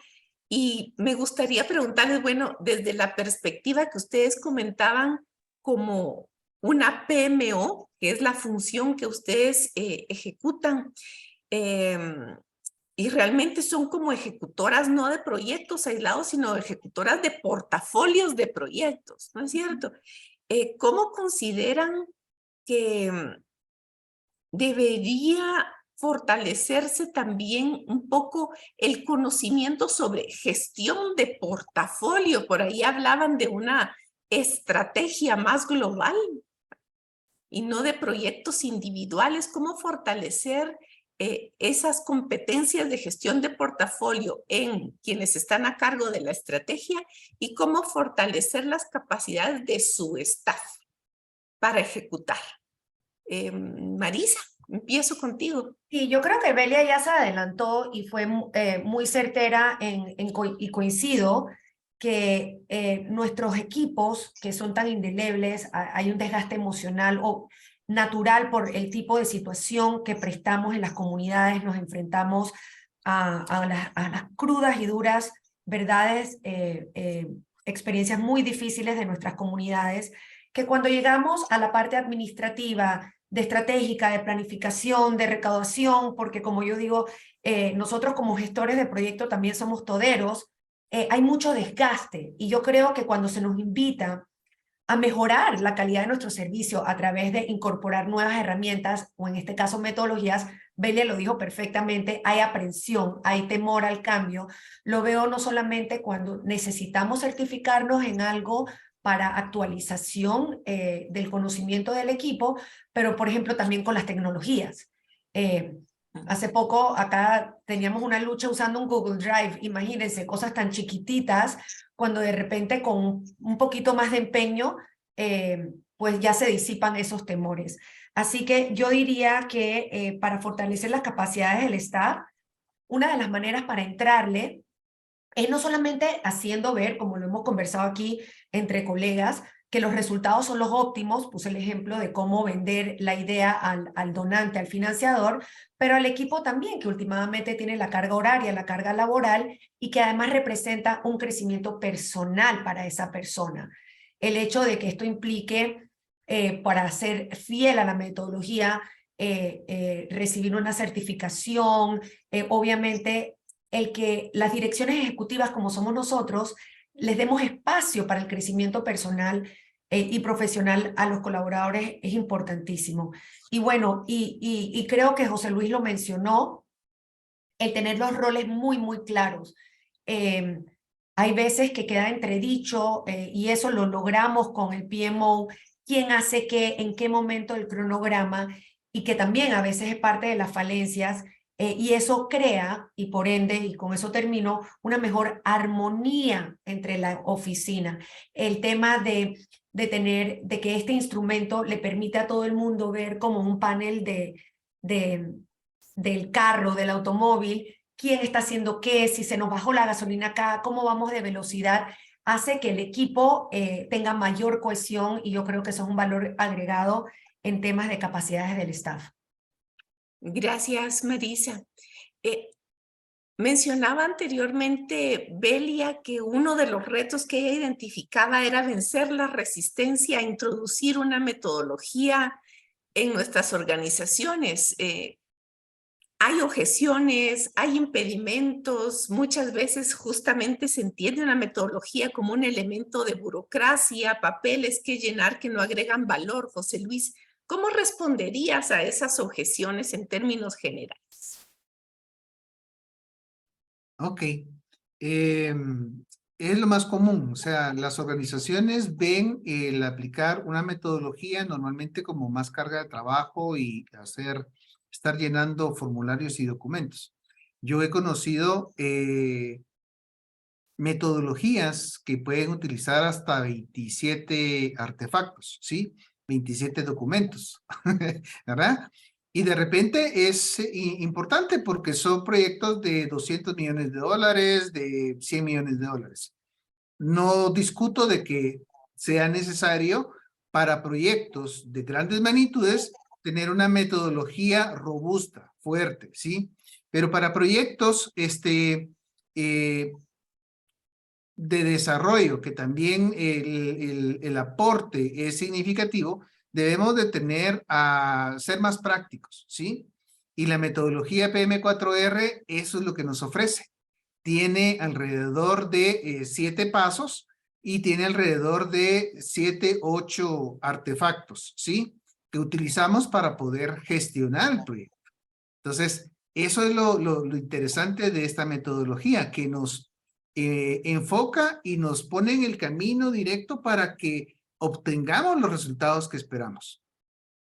Y me gustaría preguntarles, bueno, desde la perspectiva que ustedes comentaban como una PMO, que es la función que ustedes ejecutan, y realmente son como ejecutoras no de proyectos aislados, sino ejecutoras de portafolios de proyectos, ¿no es cierto? ¿Cómo consideran que debería fortalecerse también un poco el conocimiento sobre gestión de portafolio? Por ahí hablaban de una estrategia más global y no de proyectos individuales. ¿Cómo fortalecer esas competencias de gestión de portafolio en quienes están a cargo de la estrategia y cómo fortalecer las capacidades de su staff para ejecutar? Marisa, empiezo contigo. Sí, yo creo que Belia ya se adelantó y fue muy certera y coincido que nuestros equipos, que son tan indelebles, hay un desgaste emocional o natural por el tipo de situación que prestamos en las comunidades, nos enfrentamos a las crudas y duras verdades, experiencias muy difíciles de nuestras comunidades, que cuando llegamos a la parte administrativa, de estratégica, de planificación, de recaudación, porque como yo digo, nosotros como gestores de proyecto también somos toderos, hay mucho desgaste y yo creo que cuando se nos invita a mejorar la calidad de nuestro servicio a través de incorporar nuevas herramientas o en este caso metodologías, Belia lo dijo perfectamente, hay aprensión, hay temor al cambio. Lo veo no solamente cuando necesitamos certificarnos en algo para actualización del conocimiento del equipo, pero por ejemplo también con las tecnologías. Hace poco acá teníamos una lucha usando un Google Drive, imagínense, cosas tan chiquititas, cuando de repente con un poquito más de empeño, pues ya se disipan esos temores. Así que yo diría que para fortalecer las capacidades del staff, una de las maneras para entrarle es no solamente haciendo ver, como lo hemos conversado aquí entre colegas, que los resultados son los óptimos, puse el ejemplo de cómo vender la idea al donante, al financiador, pero al equipo también, que últimamente tiene la carga horaria, la carga laboral, y que además representa un crecimiento personal para esa persona. El hecho de que esto implique, para ser fiel a la metodología, recibir una certificación, obviamente el que las direcciones ejecutivas como somos nosotros, les demos espacio para el crecimiento personal y profesional a los colaboradores es importantísimo. Y bueno, y creo que José Luis lo mencionó, el tener los roles muy, muy claros. Hay veces que queda entredicho y eso lo logramos con el PMO, quién hace qué, en qué momento del cronograma, y que también a veces es parte de las falencias. Y eso crea, y por ende, y con eso termino, una mejor armonía entre la oficina. El tema de que este instrumento le permite a todo el mundo ver como un panel del carro, del automóvil, quién está haciendo qué, si se nos bajó la gasolina acá, cómo vamos de velocidad, hace que el equipo tenga mayor cohesión, y yo creo que eso es un valor agregado en temas de capacidades del staff. Gracias, Marisa. Mencionaba anteriormente, Belia, que uno de los retos que ella identificaba era vencer la resistencia a introducir una metodología en nuestras organizaciones. Hay objeciones, hay impedimentos, muchas veces justamente se entiende una metodología como un elemento de burocracia, papeles que llenar que no agregan valor. José Luis, ¿cómo responderías a esas objeciones en términos generales? Ok. Es lo más común, o sea, las organizaciones ven el aplicar una metodología normalmente como más carga de trabajo y estar llenando formularios y documentos. Yo he conocido metodologías que pueden utilizar hasta 27 artefactos, ¿sí? 27 documentos, ¿verdad? Y de repente es importante porque son proyectos de 200 millones de dólares, de 100 millones de dólares. No discuto de que sea necesario para proyectos de grandes magnitudes tener una metodología robusta, fuerte, ¿sí? Pero para proyectos de desarrollo, que también el aporte es significativo, debemos de ser más prácticos, ¿sí? Y la metodología PM4R, eso es lo que nos ofrece. Tiene alrededor de 7 pasos y tiene alrededor de 7, 8 artefactos, ¿sí? Que utilizamos para poder gestionar el proyecto. Entonces, eso es lo interesante de esta metodología, que nos enfoca y nos pone en el camino directo para que obtengamos los resultados que esperamos.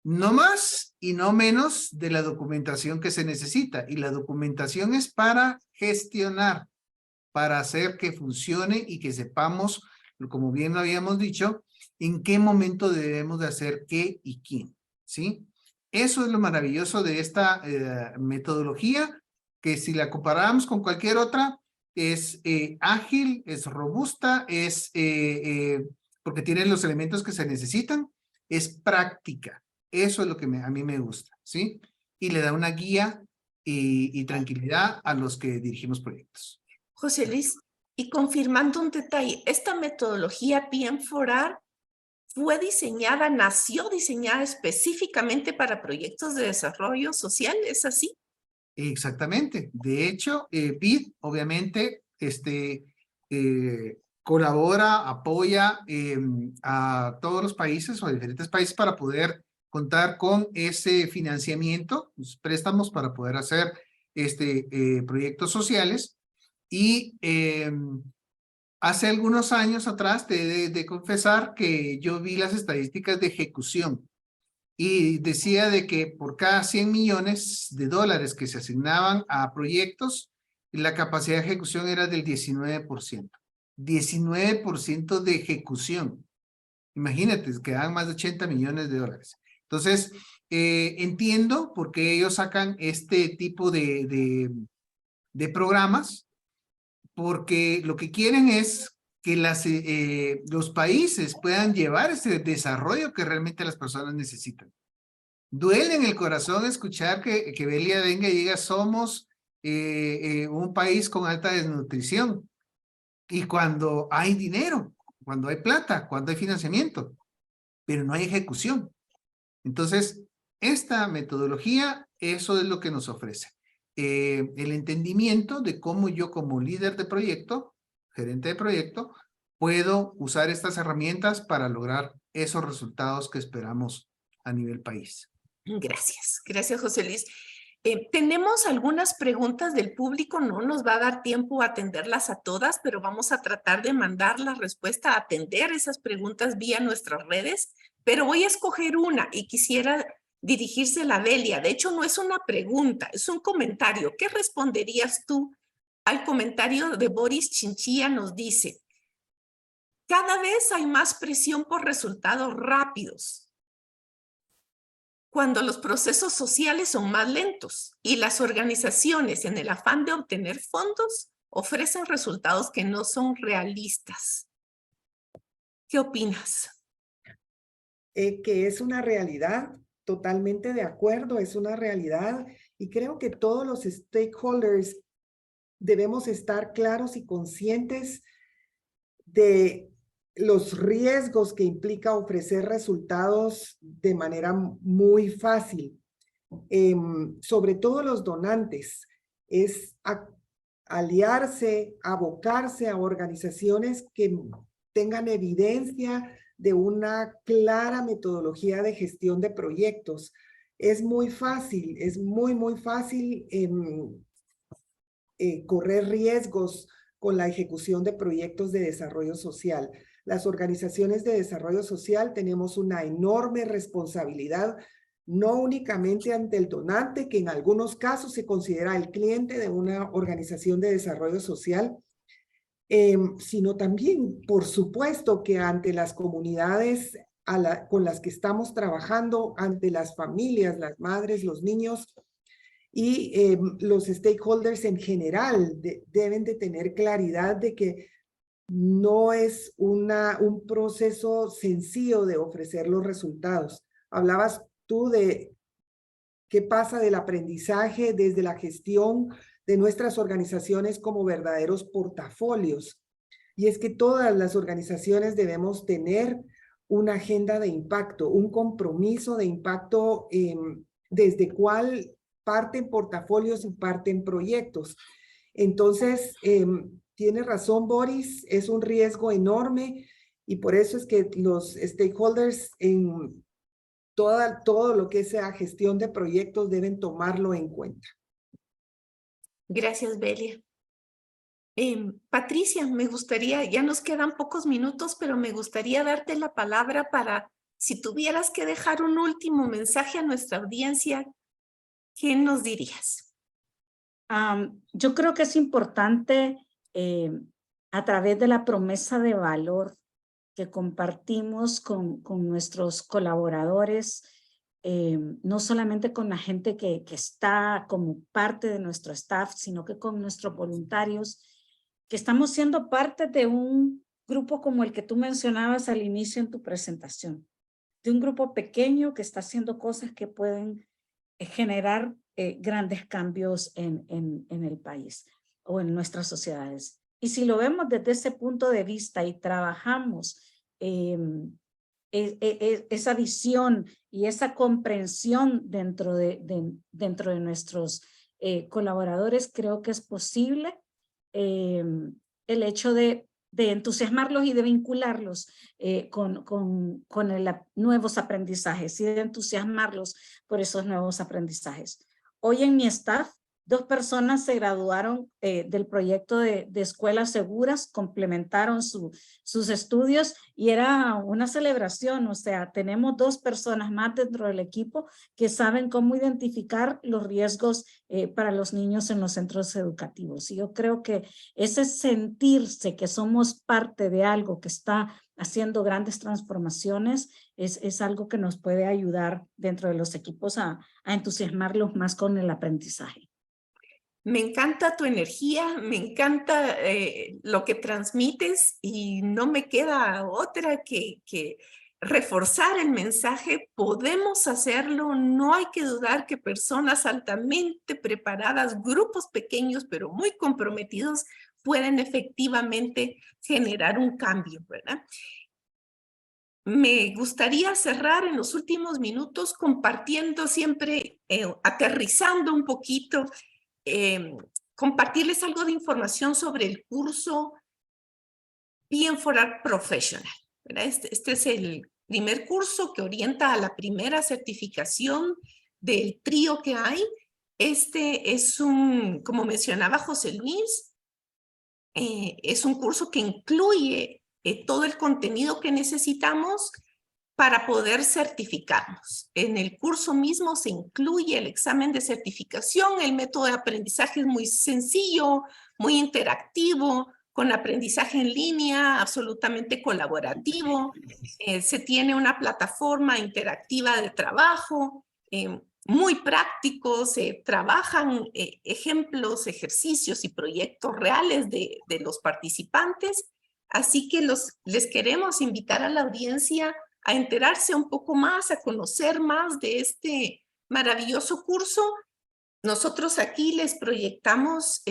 No más y no menos de la documentación que se necesita. Y la documentación es para gestionar, para hacer que funcione y que sepamos, como bien lo habíamos dicho, en qué momento debemos de hacer qué y quién, ¿sí? Eso es lo maravilloso de esta metodología, que si la comparamos con cualquier otra, es ágil, es robusta, porque tiene los elementos que se necesitan, es práctica. Eso es lo que a mí me gusta, ¿sí? Y le da una guía y tranquilidad a los que dirigimos proyectos. José Luis, y confirmando un detalle, esta metodología PM4R nació diseñada específicamente para proyectos de desarrollo social, ¿es así? Exactamente. De hecho, BID obviamente colabora, apoya a todos los países o a diferentes países para poder contar con ese financiamiento, los préstamos para poder hacer proyectos sociales. Y hace algunos años atrás te he de confesar que yo vi las estadísticas de ejecución y decía de que por cada 100 millones de dólares que se asignaban a proyectos, la capacidad de ejecución era del 19%. 19% de ejecución. Imagínate, quedan más de 80 millones de dólares. Entonces, entiendo por qué ellos sacan este tipo de programas, porque lo que quieren es que los países puedan llevar ese desarrollo que realmente las personas necesitan. Duele en el corazón escuchar que Belia venga y diga somos un país con alta desnutrición. Y cuando hay dinero, cuando hay plata, cuando hay financiamiento, pero no hay ejecución. Entonces, esta metodología, eso es lo que nos ofrece. El entendimiento de cómo yo como líder de proyecto, gerente de proyecto, puedo usar estas herramientas para lograr esos resultados que esperamos a nivel país. Gracias, gracias José Luis. Tenemos algunas preguntas del público, no nos va a dar tiempo a atenderlas a todas, pero vamos a tratar de mandar la respuesta, a atender esas preguntas vía nuestras redes, pero voy a escoger una y quisiera dirigírsela a Belia. De hecho, no es una pregunta, es un comentario. ¿Qué responderías tú al comentario de Boris Chinchilla? Nos dice, cada vez hay más presión por resultados rápidos, cuando los procesos sociales son más lentos y las organizaciones, en el afán de obtener fondos, ofrecen resultados que no son realistas. ¿Qué opinas? Que es una realidad, totalmente de acuerdo, es una realidad, y creo que todos los stakeholders debemos estar claros y conscientes de los riesgos que implica ofrecer resultados de manera muy fácil. Sobre todo los donantes, es aliarse, abocarse a organizaciones que tengan evidencia de una clara metodología de gestión de proyectos. Es muy fácil, es muy fácil correr riesgos con la ejecución de proyectos de desarrollo social. Las organizaciones de desarrollo social tenemos una enorme responsabilidad, no únicamente ante el donante, que en algunos casos se considera el cliente de una organización de desarrollo social, sino también, por supuesto, que ante las comunidades con las que estamos trabajando, ante las familias, las madres, los niños, y los stakeholders en general deben de tener claridad de que no es un proceso sencillo de ofrecer los resultados. Hablabas tú de qué pasa del aprendizaje desde la gestión de nuestras organizaciones como verdaderos portafolios. Y es que todas las organizaciones debemos tener una agenda de impacto, un compromiso de impacto desde cuál parten portafolios y parten proyectos. Entonces, tiene razón Boris, es un riesgo enorme y por eso es que los stakeholders en todo lo que sea gestión de proyectos deben tomarlo en cuenta. Gracias, Belia. Patricia, me gustaría, ya nos quedan pocos minutos, pero me gustaría darte la palabra para, si tuvieras que dejar un último mensaje a nuestra audiencia, ¿qué nos dirías? Yo creo que es importante a través de la promesa de valor que compartimos con nuestros colaboradores, no solamente con la gente que está como parte de nuestro staff, sino que con nuestros voluntarios, que estamos siendo parte de un grupo como el que tú mencionabas al inicio en tu presentación, de un grupo pequeño que está haciendo cosas que pueden generar grandes cambios en el país o en nuestras sociedades. Y si lo vemos desde ese punto de vista y trabajamos esa visión y esa comprensión dentro de nuestros colaboradores, creo que es posible el hecho de entusiasmarlos y de vincularlos con nuevos aprendizajes y de entusiasmarlos por esos nuevos aprendizajes. Hoy en mi staff, 2 personas se graduaron del proyecto de escuelas seguras, complementaron sus estudios y era una celebración. O sea, tenemos 2 personas más dentro del equipo que saben cómo identificar los riesgos para los niños en los centros educativos. Y yo creo que ese sentirse que somos parte de algo que está haciendo grandes transformaciones es algo que nos puede ayudar dentro de los equipos a entusiasmarlos más con el aprendizaje. Me encanta tu energía, me encanta lo que transmites y no me queda otra que reforzar el mensaje. Podemos hacerlo, no hay que dudar que personas altamente preparadas, grupos pequeños pero muy comprometidos, pueden efectivamente generar un cambio, ¿verdad? Me gustaría cerrar en los últimos minutos compartiendo siempre, aterrizando un poquito, compartirles algo de información sobre el curso PM4R Professional, ¿verdad? Este es el primer curso que orienta a la primera certificación del trío que hay. Este es como mencionaba José Luis, es un curso que incluye todo el contenido que necesitamos para poder certificarnos. En el curso mismo se incluye el examen de certificación. El método de aprendizaje es muy sencillo, muy interactivo, con aprendizaje en línea, absolutamente colaborativo. Se tiene una plataforma interactiva de trabajo, muy práctico, se trabajan ejemplos, ejercicios y proyectos reales de los participantes. Así que les queremos invitar a la audiencia a enterarse un poco más, a conocer más de este maravilloso curso. Nosotros aquí les proyectamos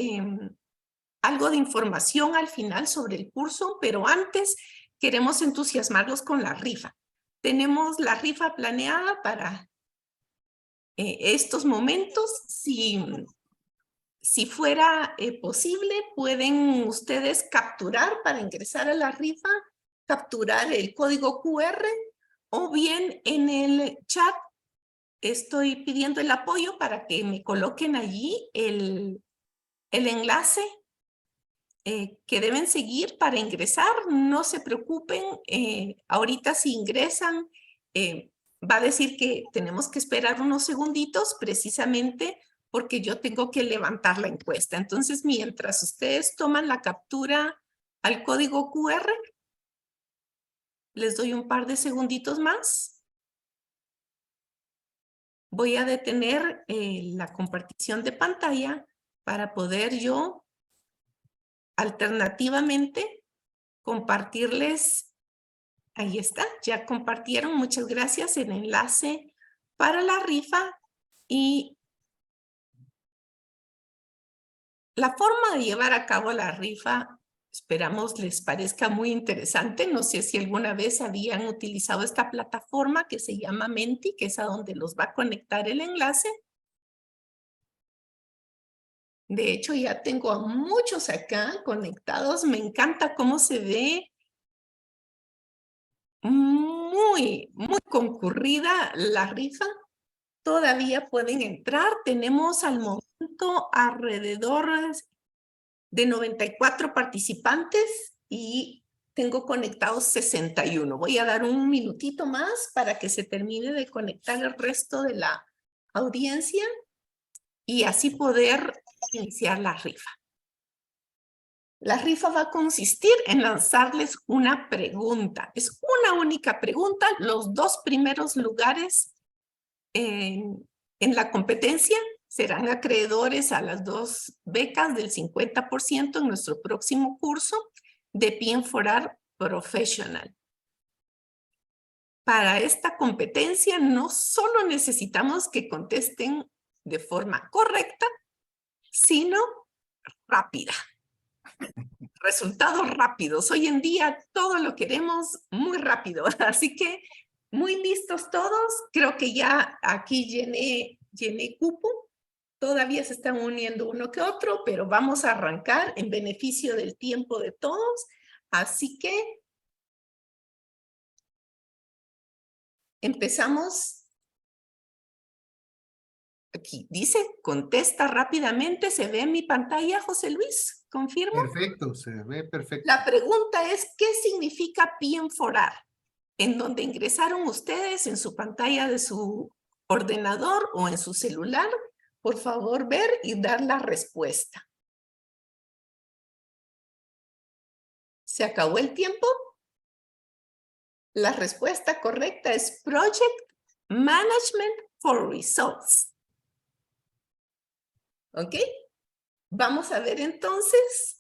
algo de información al final sobre el curso, pero antes queremos entusiasmarlos con la rifa. Tenemos la rifa planeada para estos momentos. Si fuera posible, pueden ustedes capturar para ingresar a la rifa, capturar el código QR o bien en el chat estoy pidiendo el apoyo para que me coloquen allí el enlace que deben seguir para ingresar. No se preocupen, ahorita si ingresan va a decir que tenemos que esperar unos segunditos precisamente porque yo tengo que levantar la encuesta. Entonces, mientras ustedes toman la captura al código QR, les doy un par de segunditos más. Voy a detener la compartición de pantalla para poder yo alternativamente compartirles. Ahí está, ya compartieron, muchas gracias, el enlace para la rifa y la forma de llevar a cabo la rifa. Esperamos les parezca muy interesante. No sé si alguna vez habían utilizado esta plataforma que se llama Menti, que es a donde los va a conectar el enlace. De hecho, ya tengo a muchos acá conectados. Me encanta cómo se ve. Muy concurrida la rifa. Todavía pueden entrar. Tenemos al momento alrededor de 94 participantes y tengo conectados 61. Voy a dar un minutito más para que se termine de conectar el resto de la audiencia y así poder iniciar la rifa. La rifa va a consistir en lanzarles una pregunta. Es una única pregunta. Los dos primeros lugares en la competencia serán acreedores a las 2 becas del 50% en nuestro próximo curso de PM4R Professional. Para esta competencia no solo necesitamos que contesten de forma correcta, sino rápida. Resultados rápidos. Hoy en día todo lo queremos muy rápido, así que muy listos todos. Creo que ya aquí llené cupo. Todavía se están uniendo uno que otro, pero vamos a arrancar en beneficio del tiempo de todos. Así que empezamos. Aquí dice, contesta rápidamente. ¿Se ve en mi pantalla, José Luis? ¿Confirmo? Perfecto, se ve perfecto. La pregunta es, ¿qué significa PM4R? En donde ingresaron ustedes en su pantalla de su ordenador o en su celular, por favor ver y dar la respuesta. ¿Se acabó el tiempo? La respuesta correcta es Project Management for Results. ¿Ok? Vamos a ver entonces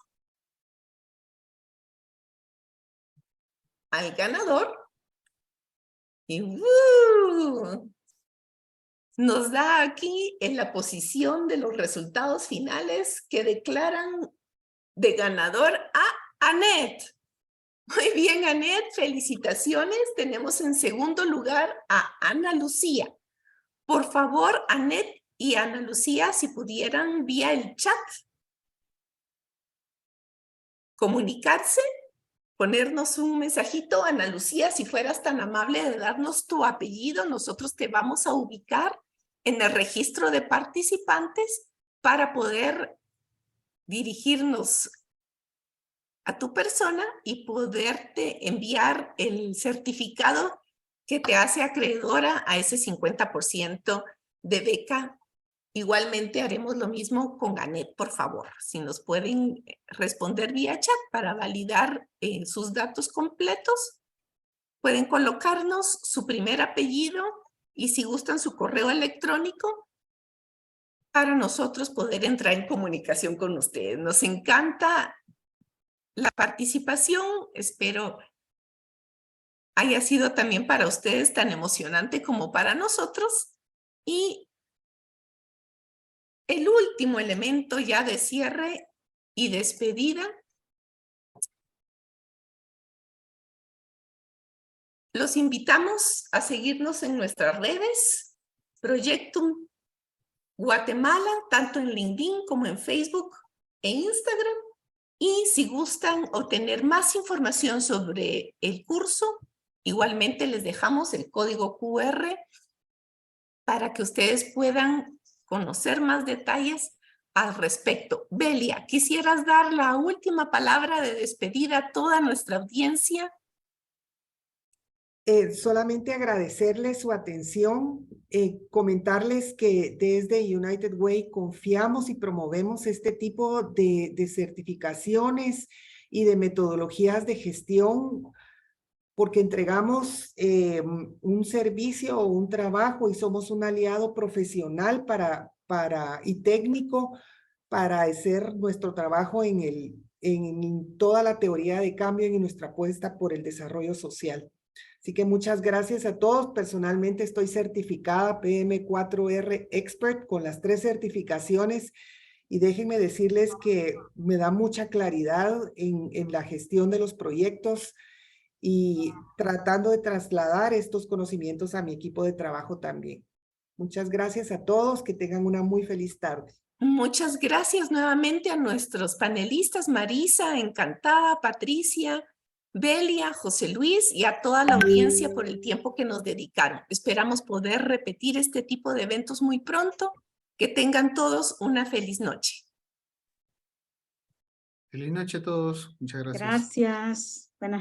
al ganador. Y nos da aquí en la posición de los resultados finales que declaran de ganador a Annette. Muy bien, Annette, felicitaciones. Tenemos en segundo lugar a Ana Lucía. Por favor, Annette y Ana Lucía, si pudieran vía el chat comunicarse, ponernos un mensajito. Ana Lucía, si fueras tan amable de darnos tu apellido, nosotros te vamos a ubicar en el registro de participantes para poder dirigirnos a tu persona y poderte enviar el certificado que te hace acreedora a ese 50% de beca. Igualmente haremos lo mismo con Annette, por favor. Si nos pueden responder vía chat para validar sus datos completos, pueden colocarnos su primer apellido y si gustan su correo electrónico para nosotros poder entrar en comunicación con ustedes. Nos encanta la participación. Espero haya sido también para ustedes tan emocionante como para nosotros. Y el último elemento ya de cierre y despedida. Los invitamos a seguirnos en nuestras redes, Proyectum Guatemala, tanto en LinkedIn como en Facebook e Instagram. Y si gustan obtener más información sobre el curso, igualmente les dejamos el código QR para que ustedes puedan conocer más detalles al respecto. Belia, ¿quisieras dar la última palabra de despedida a toda nuestra audiencia? Solamente agradecerles su atención, comentarles que desde United Way confiamos y promovemos este tipo de certificaciones y de metodologías de gestión porque entregamos un servicio o un trabajo y somos un aliado profesional y técnico para hacer nuestro trabajo en toda la teoría de cambio y nuestra apuesta por el desarrollo social. Así que muchas gracias a todos. Personalmente estoy certificada PM4R Expert con las 3 certificaciones y déjenme decirles que me da mucha claridad en la gestión de los proyectos y tratando de trasladar estos conocimientos a mi equipo de trabajo también. Muchas gracias a todos. Que tengan una muy feliz tarde. Muchas gracias nuevamente a nuestros panelistas, Marisa, encantada, Patricia, Belia, José Luis y a toda la audiencia por el tiempo que nos dedicaron. Esperamos poder repetir este tipo de eventos muy pronto. Que tengan todos una feliz noche. Feliz noche a todos. Muchas gracias. Gracias. Buenas noches.